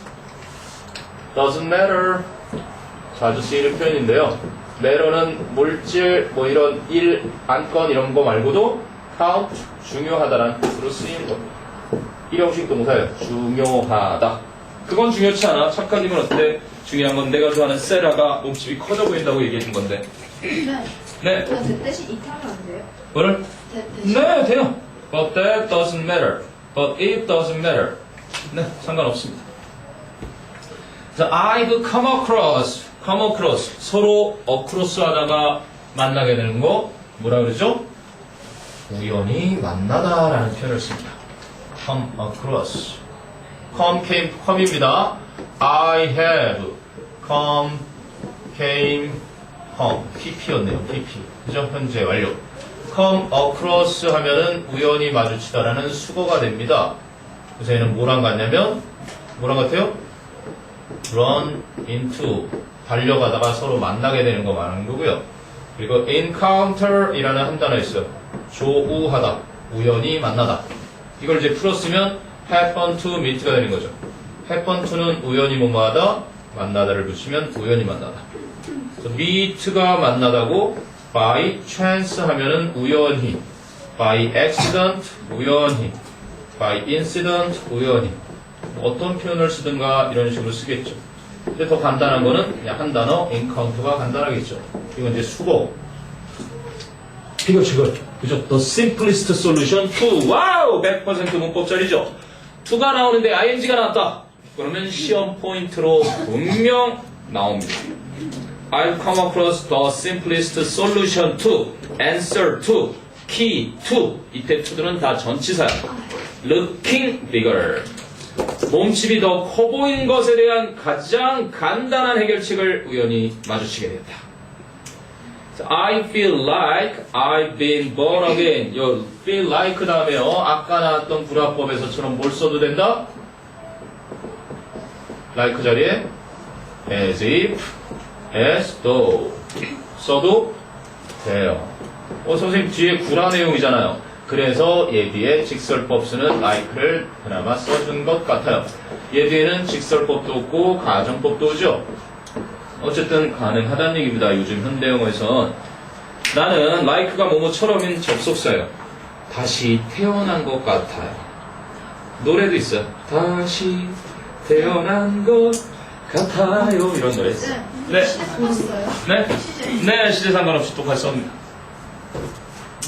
S2: doesn't matter. 자주 쓰이는 표현인데요. matter는 물질, 뭐 이런 일, 안건 이런 거 말고도 count, 중요하다라는 뜻으로 쓰이는 겁니다. 일형식 동사예요. 중요하다. 그건 중요치 않아. 착각이면 어때? 중요한 건 내가 좋아하는 세라가 몸집이 커져 보인다고 얘기해 준 건데. 네.
S3: 그 대신 이탈하면 안 돼요?
S2: 뭐를? 네, 돼요. But that doesn't matter. But it doesn't matter. 네, 상관없습니다. 그래서 I've come across. 서로 across 하다가 만나게 되는 거 뭐라 그러죠? 우연히 만나다라는 표현을 씁니다. come across. come입니다. I have came home. pp였네요. pp. 그죠? 현재 완료. come across 하면은 우연히 마주치다라는 수거가 됩니다. 그래서 얘는 뭐랑 같냐면 뭐랑 같아요? run into 달려가다가 서로 만나게 되는 거 말하는 거고요. 그리고 encounter이라는 한 단어 있어요. 조우하다, 우연히 만나다. 이걸 이제 풀었으면 happen to meet가 되는 거죠. happen to는 우연히 뭐뭐하다, 만나다를 붙이면 우연히 만나다. 그래서 meet가 만나다고 by chance 하면은 우연히, by accident 우연히, by incident 우연히. 어떤 표현을 쓰든가 이런 식으로 쓰겠죠. 근데 더 간단한 거는 그냥 한 단어 encounter가 간단하겠죠. 이건 이제 수거. 이거 그죠? The simplest solution to 와우 100% 문법짜리죠. to가 나오는데 ing가 나왔다. 그러면 시험 포인트로 분명 나옵니다. I've come across the simplest solution to, answer to, key to. 이때 to들은 다 전치사야. Looking bigger. 몸집이 더 커 보인 것에 대한 가장 간단한 해결책을 우연히 마주치게 됐다. I feel like I've been born again. 요 feel like 다음에요. 아까 나왔던 불화법에서처럼 뭘 써도 된다? like 자리에 as if, as though 써도 돼요. 선생님 뒤에 구라 내용이잖아요. 그래서 얘 뒤에 직설법 쓰는 like를 그나마 써준 것 같아요. 얘 뒤에는 직설법도 없고 가정법도 오죠. 어쨌든 가능하다는 얘기입니다. 요즘 현대영어에선 나는 like가 뭐뭐처럼인 접속사예요. 다시 태어난 것 같아요. 노래도 있어요. 다시 태어난 것 같아요. 이런 노래 있어요. 네.
S1: 시대 상관없어요?
S2: 네?
S1: 시제.
S2: 네, 시대 상관없이 똑같이 씁니다.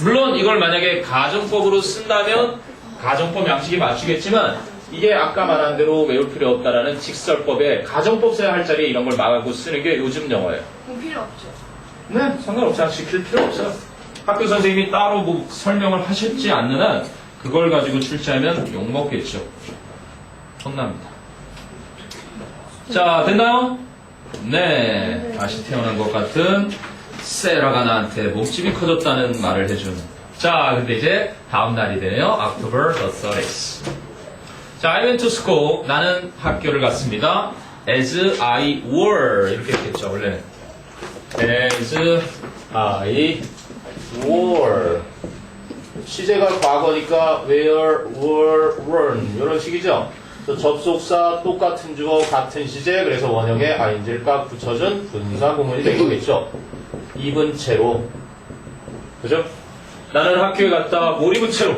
S2: 물론 이걸 만약에 가정법으로 쓴다면 가정법 양식이 맞추겠지만 이게 아까 말한 대로 외울 필요 없다라는 직설법에 가정법 써야 할 자리에 이런 걸 막고 쓰는 게 요즘 영어예요.
S1: 그럼 필요 없죠.
S2: 네, 상관없지. 지킬 필요 없어요. 학교 선생님이 따로 뭐 설명을 하셨지 않는 한 그걸 가지고 출제하면 욕먹겠죠. 혼납니다. 자, 됐나요? 네, 다시 태어난 것 같은 세라가 나한테 몸집이 커졌다는 말을 해주는. 자, 근데 이제 다음 날이 되네요. October the 30th. 자, I went to school. 나는 학교를 갔습니다. As I were. 이렇게 했겠죠, 원래는. As I were. 시제가 과거니까 where, were, weren't. 이런 식이죠. 접속사 똑같은 주어 같은 시제. 그래서 원형에 ing를 깍 붙여준 분사 구문이 된 거겠죠. 입은 채로. 그죠? 나는 학교에 갔다 뭘 입은 채로?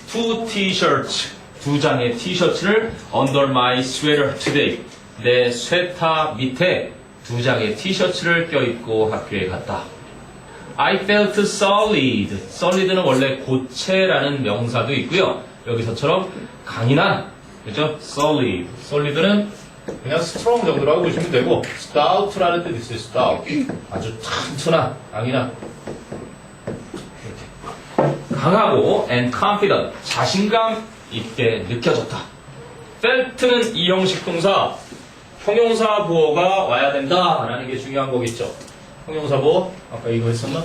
S2: Two t-shirts. 두 장의 티셔츠를 under my sweater today. 내 쇠타 밑에 두 장의 티셔츠를 껴입고 학교에 갔다. I felt solid. solid는 원래 고체라는 명사도 있고요. 여기서처럼 강인한, 그죠? solid. solid는 그냥 strong 정도라고 보시면 되고, stout라는 뜻이 있어요. stout. 아주 튼튼한, 강인한. 이렇게. 강하고 and confident. 자신감 있게 느껴졌다. felt는 이 형식 동사, 형용사 보어가 와야 된다라는 게 중요한 거겠죠. 형용사 보어, 아까 이거 했었나?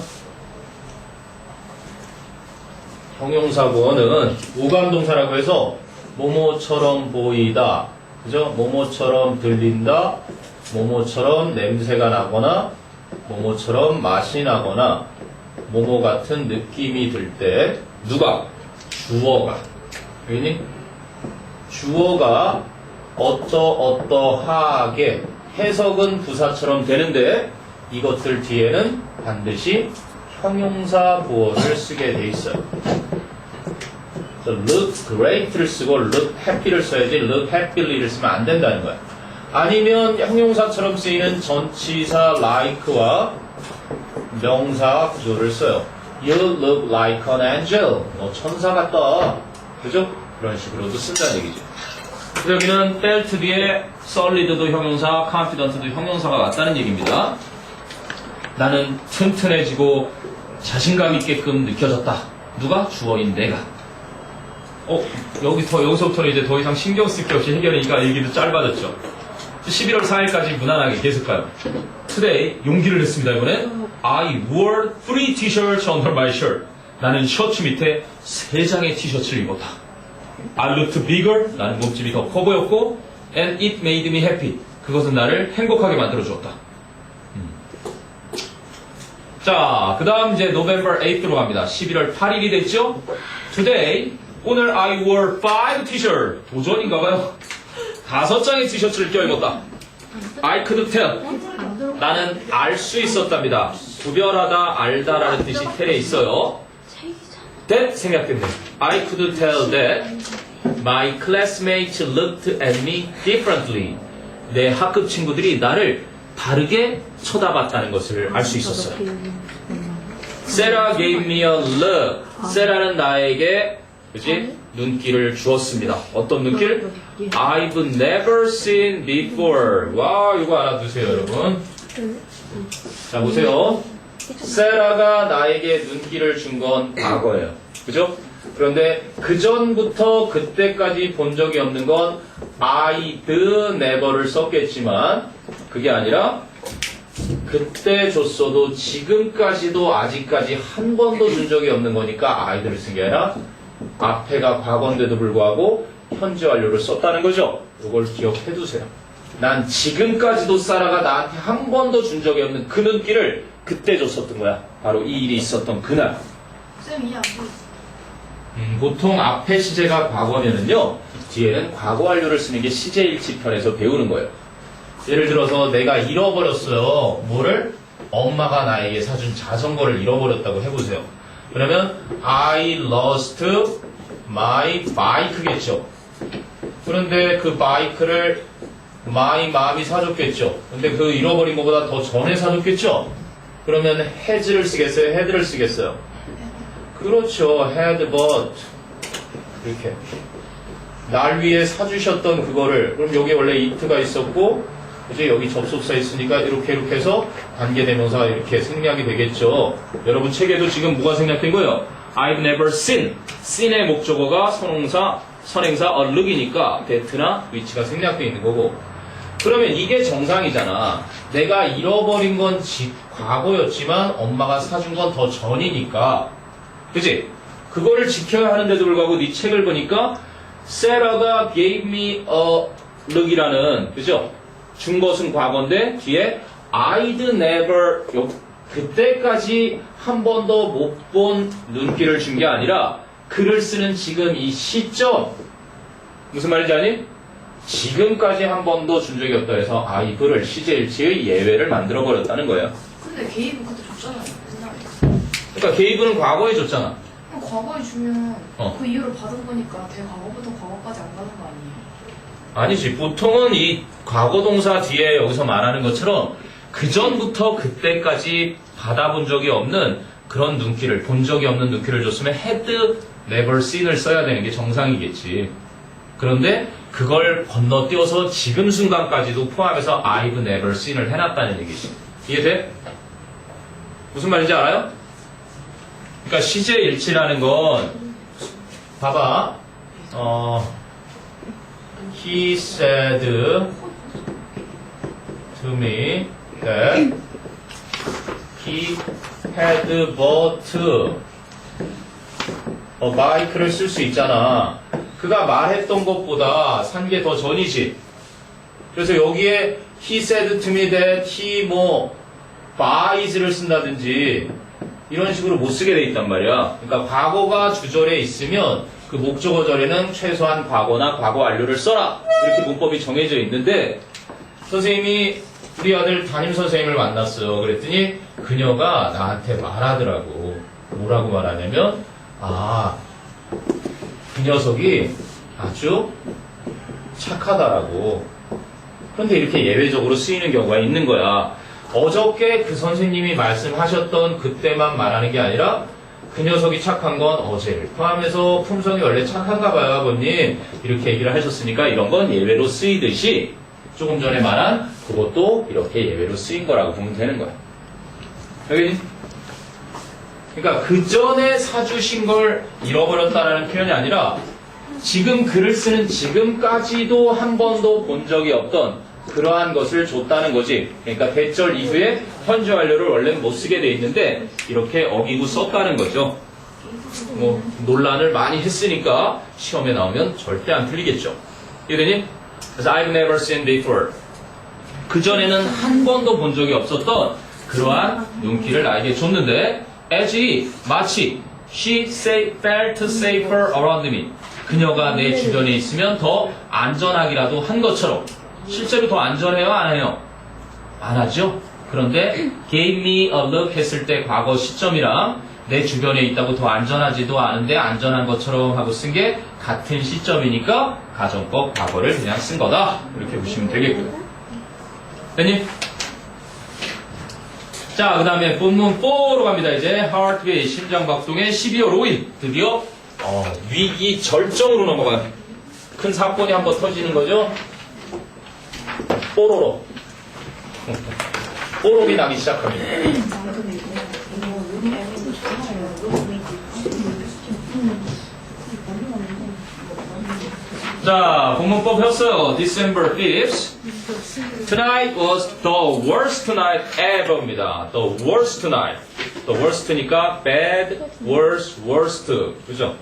S2: 형용사 보어는 오감동사라고 해서 뭐뭐처럼 보이다, 그죠? 뭐뭐처럼 들린다, 뭐뭐처럼 냄새가 나거나, 뭐뭐처럼 맛이 나거나, 뭐뭐 같은 느낌이 들 때 누가? 주어가. 여기니? 주어가 어떠하게 해석은 부사처럼 되는데 이것들 뒤에는 반드시 형용사 보어를 쓰게 돼 있어요. look great를 쓰고 look happy를 써야지 look happy를 쓰면 안 된다는 거야. 아니면 형용사처럼 쓰이는 전치사 like와 명사 구조를 써요. You look like an angel. 너 천사 같다. 그죠? 그런 식으로도 쓴다는 얘기죠. 그래서 여기는 felt 뒤에 solid도 형용사, confident도 형용사가 왔다는 얘기입니다. 나는 튼튼해지고 자신감 있게끔 느껴졌다. 누가? 주어인 내가. 여기서부터는 이제 더 이상 신경 쓸 게 없이 해결이니까 얘기도 짧아졌죠. 11월 4일까지 무난하게 계속 가요. Today, 용기를 냈습니다, 이번엔. I wore 3 t-shirts under my shirt. 나는 셔츠 밑에 3장의 티셔츠를 입었다. I looked bigger. 나는 몸집이 더 커 보였고 and it made me happy. 그것은 나를 행복하게 만들어주었다. 자, 그 다음 이제 November 8th로 갑니다. 11월 8일이 됐죠? Today, 오늘 I wore 5 t-shirt. 도전인가봐요. 5장의 티셔츠를 껴입었다. I could tell. 나는 알 수 있었답니다. 구별하다, 알다라는 뜻이 텔에 있어요. That 생략됐네. I could tell that my classmates looked at me differently. 내 학급 친구들이 나를 다르게 쳐다봤다는 것을 알 수 있었어요. Sarah gave me a look. 세라는 나에게 그치? 눈길을 주었습니다. 어떤 눈길? I've never seen before. 와, 이거 알아두세요, 여러분. 자, 보세요. 세라가 나에게 눈길을 준 건 과거예요. 그죠? 그런데 그 전부터 그때까지 본 적이 없는 건 I'd never를 썼겠지만 그게 아니라 그때 줬어도 지금까지도 아직까지 한 번도 준 적이 없는 거니까 I'd를 쓴 게 아니라 앞에가 과거인데도 불구하고 현재 완료를 썼다는 거죠. 이걸 기억해 두세요. 난 지금까지도 사라가 나한테 한 번도 준 적이 없는 그 눈길을 그때 줬었던 거야. 바로 이 일이 있었던 그날.
S1: 쌤 이해 안 돼.
S2: 보통 앞에 시제가 과거면은요, 뒤에는 과거 완료를 쓰는 게 시제일치편에서 배우는 거예요. 예를 들어서 내가 잃어버렸어요. 뭐를? 엄마가 나에게 사준 자전거를 잃어버렸다고 해보세요. 그러면 I lost my bike겠죠. 그런데 그 바이크를 my mom이 사줬겠죠. 근데 그 잃어버린 것보다 더 전에 사줬겠죠. 그러면 has를 쓰겠어요? had를 쓰겠어요? 그렇죠. had but 이렇게 날 위해 사주셨던 그거를 그럼 여기 원래 it가 있었고 이제 여기 접속사 있으니까 이렇게 해서 관계대명사가 이렇게 생략이 되겠죠. 여러분 책에도 지금 뭐가 생략된 거예요? I've never seen. seen의 목적어가 선홍사, 선행사 look이니까 that나 which가 생략되어 있는 거고. 그러면 이게 정상이잖아. 내가 잃어버린 건 과거였지만 엄마가 사준 건 더 전이니까. 그치? 그거를 지켜야 하는데도 불구하고 네 책을 보니까 Sarah가 gave me a look이라는 그죠? 준 것은 과거인데 뒤에 I'd never 그때까지 한 번도 못 본 눈길을 준 게 아니라 글을 쓰는 지금 이 시점 무슨 말인지 아니? 지금까지 한 번도 준 적이 없다 해서 I've를 시제일치의 예외를 만들어 버렸다는 거예요.
S1: 근데 게이브 그때 줬잖아요. 옛날에.
S2: 그러니까 게이브는 과거에 줬잖아.
S1: 그럼 과거에 주면 그 이후로 받은 거니까 대과거부터 과거까지 안 가는 거 아니에요?
S2: 아니지. 보통은 이 과거 동사 뒤에 여기서 말하는 것처럼 그 전부터 그때까지 받아본 적이 없는 그런 눈길을 본 적이 없는 눈길을 줬으면 had never seen을 써야 되는 게 정상이겠지. 그런데 그걸 건너뛰어서 지금 순간까지도 포함해서 I've never seen을 해놨다는 얘기지. 이해돼? 무슨 말인지 알아요? 그러니까 시제일치라는 건 봐봐. He said to me that he had bought bike를 쓸 수 있잖아. 그가 말했던 것보다 산 게 더 전이지. 그래서 여기에 he said to me that he buys를 쓴다든지 이런 식으로 못 쓰게 돼 있단 말이야. 그러니까 과거가 주절에 있으면 그 목적어절에는 최소한 과거나 과거 완료를 써라. 이렇게 문법이 정해져 있는데 선생님이 우리 아들 담임선생님을 만났어요. 그랬더니 그녀가 나한테 말하더라고. 뭐라고 말하냐면 그 녀석이 아주 착하다라고. 그런데 이렇게 예외적으로 쓰이는 경우가 있는 거야. 어저께 그 선생님이 말씀하셨던 그때만 말하는 게 아니라 그 녀석이 착한 건 어제를 포함해서 품성이 원래 착한가 봐요 아버님 이렇게 얘기를 하셨으니까 이런 건 예외로 쓰이듯이 조금 전에 말한 그것도 이렇게 예외로 쓰인 거라고 보면 되는 거야. 여기 그러니까 그 전에 사주신 걸 잃어버렸다라는 표현이 아니라 지금 글을 쓰는 지금까지도 한 번도 본 적이 없던 그러한 것을 줬다는 거지. 그러니까 대절 이후에 현재 완료를 원래는 못 쓰게 돼 있는데 이렇게 어기고 썼다는 거죠. 뭐 논란을 많이 했으니까 시험에 나오면 절대 안 틀리겠죠. 이해되니? 그래서 I've never seen before. 그전에는 한 번도 본 적이 없었던 그러한 눈길을 나에게 줬는데 as if, 마치 she felt safer around me. 그녀가 내 주변에 있으면 더 안전하기라도 한 것처럼. 실제로 더 안전해요? 안 해요? 안 하죠? 그런데 gave me a look 했을 때 과거 시점이랑 내 주변에 있다고 더 안전하지도 않은데 안전한 것처럼 하고 쓴 게 같은 시점이니까 가정법 과거를 그냥 쓴 거다. 이렇게 보시면 되겠고요. 됐니? 자, 그 다음에 본문 4로 갑니다. 이제 heartbeat, 심장박동의 12월 5일 드디어 위기 절정으로 넘어가요. 큰 사건이 한번 터지는 거죠. 뽀로로. 뽀록이 나기 시작합니다. 자, 본문법 폈어요. December 5th. Tonight was the worst night ever입니다. The worst night. The worst니까 bad, worse, worst. 그죠?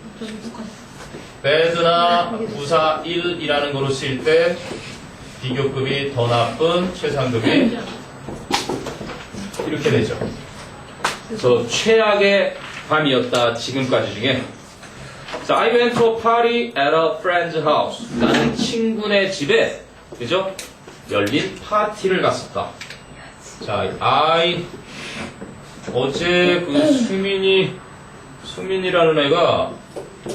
S2: bad나 부사 1이라는 거로 쓰일 때 비교급이 더 나쁜 최상급이 이렇게 되죠. 그래서 최악의 밤이었다. 지금까지 중에. 자, I went to a party at a friend's house. 나는 친구네 집에, 그죠? 열린 파티를 갔었다. 자, 어제 그 수민이라는 애가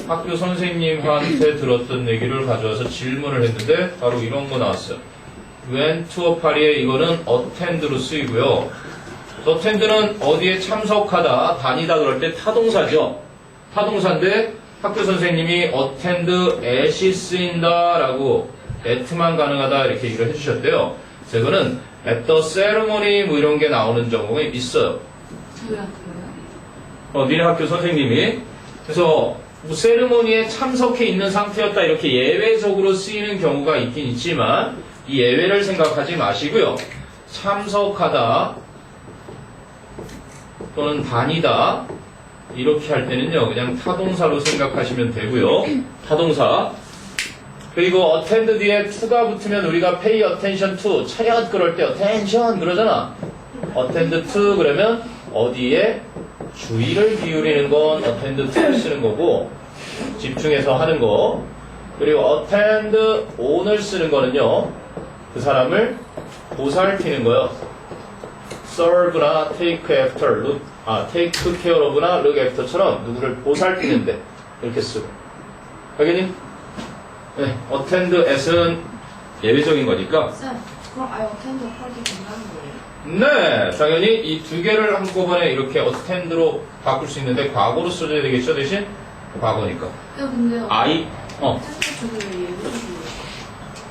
S2: 학교 선생님한테 들었던 얘기를 가져와서 질문을 했는데 바로 이런 거 나왔어요. went to a party에 이거는 attend로 쓰이고요. attend는 어디에 참석하다, 다니다 그럴 때 타동사죠. 타동사인데 학교 선생님이 attend at이 쓰인다 라고 at만 가능하다 이렇게 얘기를 해주셨대요. 그래서 이거는 at the ceremony 뭐 이런 게 나오는 경우가 있어요. 니네 학교 선생님이 그래서 뭐 세르모니에 참석해 있는 상태였다 이렇게 예외적으로 쓰이는 경우가 있긴 있지만 이 예외를 생각하지 마시고요. 참석하다 또는 다니다 이렇게 할 때는요 그냥 타동사로 생각하시면 되고요. 타동사. 그리고 attend 뒤에 to가 붙으면 우리가 pay attention to 차렷 그럴 때 attention 그러잖아. attend to 그러면 어디에 주의를 기울이는 건 attend to를 쓰는 거고 집중해서 하는 거. 그리고 attend on을 쓰는 거는요 그 사람을 보살피는 거요. serve나 take after, look, take care of나 look after처럼 누구를 보살피는데 이렇게 쓰고. 알겠니? 네, attend at은 예외적인 거니까.
S1: 쌤, 그럼 I attend a party 된다는 거예요?
S2: 네, 당연히 이 두 개를 한꺼번에 이렇게 attend로 바꿀 수 있는데 과거로 써줘야 되겠죠, 대신? 과거니까.
S1: 근데
S2: I,
S1: attend 쪽에 예외적으로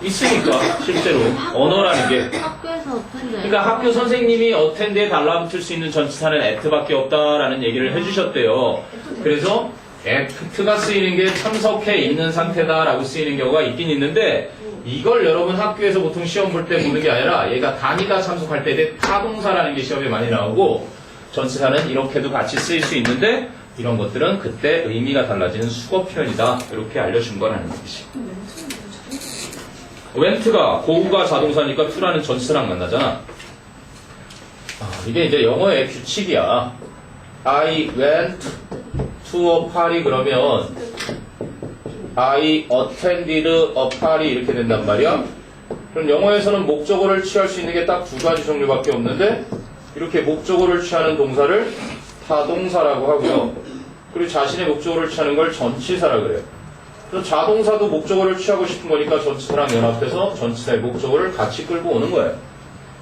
S2: 있으니까, 실제로. 언어라는 게.
S3: 학교에서 어떤데?
S2: 그러니까 학교 선생님이 attend에 달라붙을 수 있는 전치사는 at밖에 없다라는 얘기를 해주셨대요. 그래서 at가 쓰이는 게 참석해 있는 상태다라고 쓰이는 경우가 있긴 있는데 이걸 여러분 학교에서 보통 시험 볼 때 보는 게 아니라 얘가 다니다 참석할 때 타동사라는 게 시험에 많이 나오고 전치사는 이렇게도 같이 쓰일 수 있는데 이런 것들은 그때 의미가 달라지는 수거 표현이다. 이렇게 알려준 거라는 뜻이. went가 고우가 자동사니까 to라는 전치사랑 만나잖아. 이게 이제 영어의 규칙이야. I went to a party 그러면 I attended a party 이렇게 된단 말이야. 그럼 영어에서는 목적어를 취할 수 있는 게 딱 두 가지 종류밖에 없는데 이렇게 목적어를 취하는 동사를 타동사라고 하고요. 그리고 자신의 목적어를 취하는 걸 전치사라고 그래요. 그래서 자동사도 목적어를 취하고 싶은 거니까 전치사랑 연합해서 전치사의 목적어를 같이 끌고 오는 거예요.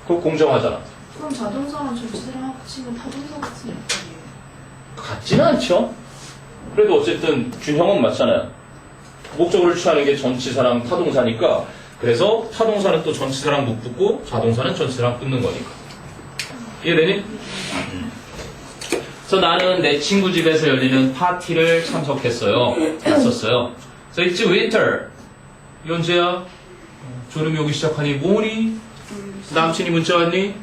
S2: 그거 공정하잖아.
S1: 그럼 자동사랑 전치사랑 합치면 타동사 같은 역할이에요?
S2: 같지는 않죠. 그래도 어쨌든 균형은 맞잖아요. 목적어를 취하는 게 전치사랑 타동사니까 그래서 타동사는 또 전치사랑 묶고 자동사는 전치사랑 끊는 거니까. 이해되니? 그래서 나는 내 친구 집에서 열리는 파티를 참석했어요. 갔었어요. So it's winter. 이 언제야? 졸음이 오기 시작하니 뭐니? 남친이 문자 왔니?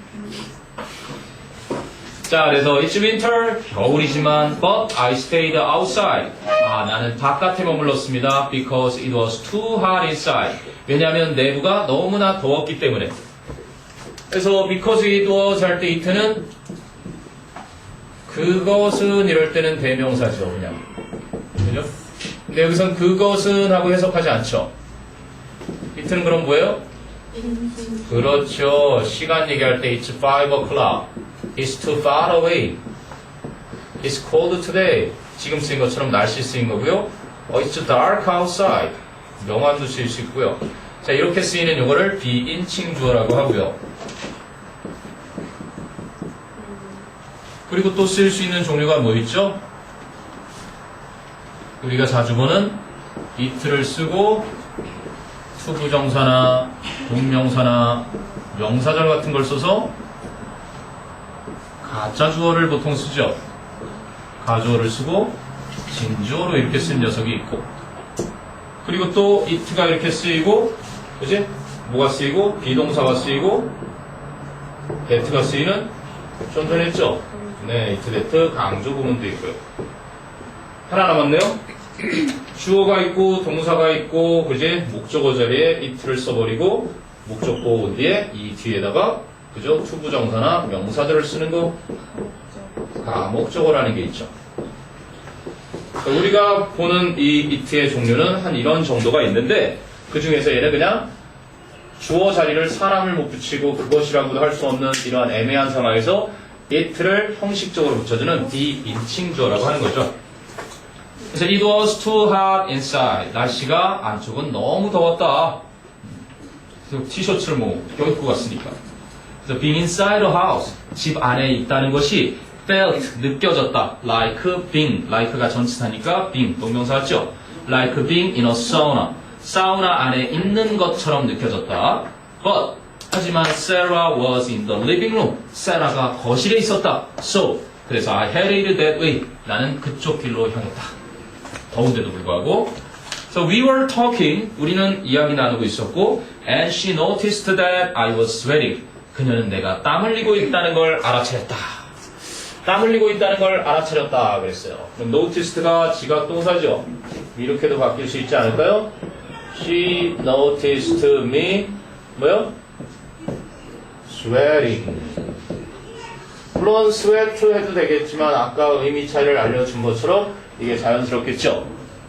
S2: 자, 그래서 it's winter, 겨울이지만 but I stayed outside. 나는 바깥에 머물렀습니다. because it was too hot inside. 왜냐하면 내부가 너무나 더웠기 때문에. 그래서 because it was 할 때 it는 그것은 이럴 때는 대명사죠, 그냥. 그죠? 근데 여기선 그것은 하고 해석하지 않죠. it는 그럼 뭐예요? 그렇죠. 시간 얘기할 때 it's 5 o'clock. It's too far away. It's cold today. 지금 쓰인 것처럼 날씨 쓰인 거고요. It's dark outside. 명암도 쓰일 수 있고요. 자, 이렇게 쓰이는 요거를 비인칭 주어라고 하고요. 그리고 또 쓰일 수 있는 종류가 뭐 있죠? 우리가 자주 보는 it를 쓰고 투부정사나 동명사나 명사절 같은 걸 써서 가짜 주어를 보통 쓰죠. 가주어를 쓰고 진주어로 이렇게 쓴 녀석이 있고, 그리고 또 it가 이렇게 쓰이고, 그지? 뭐가 쓰이고 비동사가 쓰이고 that가 쓰이는 좀 전에 했죠? 네, it, that 강조 부분도 있고요. 하나 남았네요. 주어가 있고 동사가 있고, 그지? 목적어 자리에 it를 써버리고 목적보 온 뒤에 이 뒤에다가, 그죠? 투부정사나 명사들을 쓰는 거 가목적어라는 게 있죠. 우리가 보는 이 it의 종류는 한 이런 정도가 있는데, 그 중에서 얘는 그냥 주어 자리를 사람을 못 붙이고 그것이라고도 할 수 없는 이러한 애매한 상황에서 it를 형식적으로 붙여주는 비인칭 주어라고 하는 거죠. 그래서 it was too hot inside. 날씨가 안쪽은 너무 더웠다. 그래서 티셔츠를 뭐 껴입고 갔으니까. 그래서 being inside a house, 집 안에 있다는 것이 felt, 느껴졌다. like being, like가 전치사니까 being, 동명사 같죠? like being in a sauna, 사우나 안에 있는 것처럼 느껴졌다. but, 하지만 Sarah was in the living room, 세라가 거실에 있었다. so, 그래서 I headed that way, 나는 그쪽 길로 향했다. 더운데도 불구하고. So we were talking, 우리는 이야기 나누고 있었고, and she noticed that I was sweating. 그녀는 내가 땀 흘리고 있다는 걸 알아차렸다. 땀 흘리고 있다는 걸 알아차렸다 그랬어요. 그럼 noticed가 지각 동사죠. 이렇게도 바뀔 수 있지 않을까요? She noticed me, 뭐요? sweating. 물론 sweat 해도 되겠지만 아까 의미 차이를 알려준 것처럼 이게 자연스럽겠죠.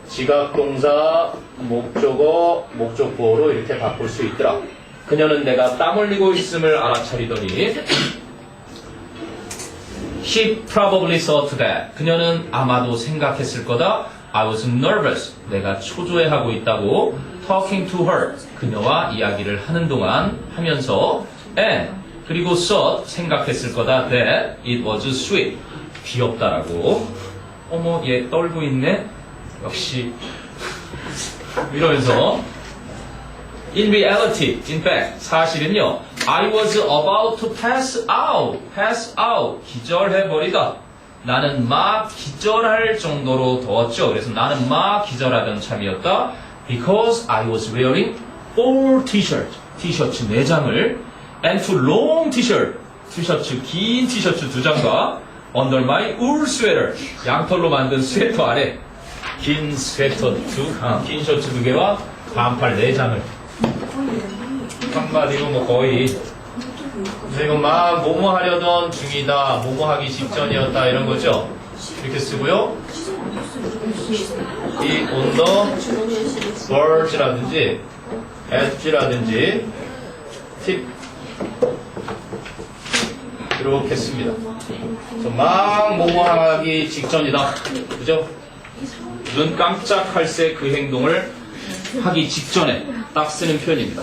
S2: 지각 동사, 목적어, 목적보어로 이렇게 바꿀 수 있더라. 그녀는 내가 땀 흘리고 있음을 알아차리더니 She probably thought that. 그녀는 아마도 생각했을 거다. I was nervous. 내가 초조해하고 있다고. Talking to her. 그녀와 이야기를 하는 동안 하면서 and 그리고 thought 생각했을 거다. That it was sweet. 귀엽다라고. 어머 얘 떨고 있네. 역시 이러면서 In reality, in fact, 사실은요, I was about to pass out, 기절해버리다. 나는 막 기절할 정도로 더웠죠. 그래서 나는 막 기절하던 참이었다. Because I was wearing 4 t-shirts, 티셔츠 4장을, and 2 long t-shirts, 티셔츠, 긴 티셔츠 2장과, under my wool sweater, 양털로 만든 스웨터 아래, 긴 스웨터 긴 셔츠 2개와 반팔 4장을. 한마디로 뭐 거의 이거 막 뭐뭐 하려던 중이다, 뭐뭐 하기 직전이었다 이런 거죠. 이렇게 쓰고요. 이 on the verge라든지 edge라든지 tip 이렇게 씁니다. 그래서 막 뭐뭐 하기 직전이다, 그죠? 눈 깜짝할 새 그 행동을 하기 직전에 딱 쓰는 표현입니다.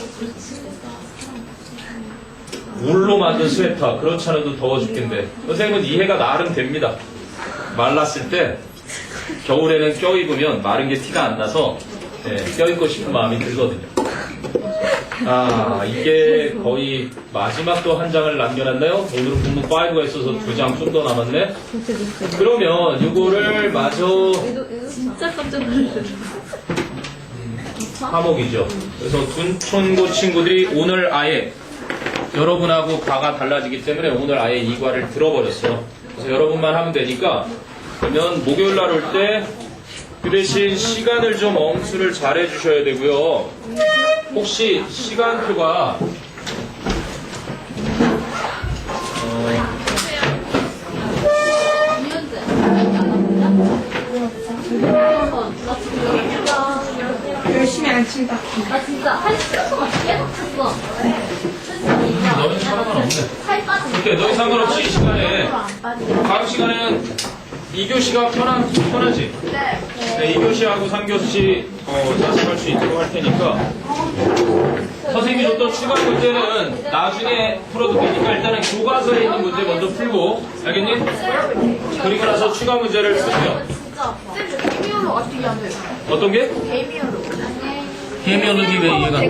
S2: 울로 만든 스웨터, 그렇지 않아도 더워 죽겠는데 선생님은 이해가 나름 됩니다. 말랐을 때 겨울에는 껴입으면 마른 게 티가 안 나서 껴입고 싶은 마음이 들거든요. 이게 거의 마지막 또 한 장을 남겨놨나요? 오늘은 본문 5가 있어서 2장 좀 더 남았네. 그러면 이거를 마저
S4: 진짜 깜짝 놀랐어요.
S2: 화목이죠. 그래서 둔촌고 친구들이 오늘 아예 여러분하고 과가 달라지기 때문에 오늘 아예 이 과를 들어버렸어요. 그래서 여러분만 하면 되니까 그러면 목요일 날 올 때 그 대신 시간을 좀 엄수를 잘 해주셔야 되고요. 혹시 시간표가
S3: 열심히 안 친다.
S4: 나 진짜 한 시간 동안 계속 쳤어.
S2: 너는 상관없네.
S4: 살 빠진
S2: 오케이, 너희 상관없이 이 시간에
S4: 안 빠지고.
S2: 다음 시간에는 2교시가 편하지? 네. 2교시하고 3교시 자습할 수 있도록 할 테니까 선생님이 줬던 추가 문제는 나중에 풀어도 되니까 일단은 교과서에 있는 문제 먼저 풀고 알겠니? 그리고 나서 추가 문제를 풀면
S4: 진짜 아파.
S1: 쌤, 저 개미어로 어떻게 안 돼요?
S2: 어떤 게?
S1: 개미어로.
S2: 개미어는 왜 이해가 안 돼?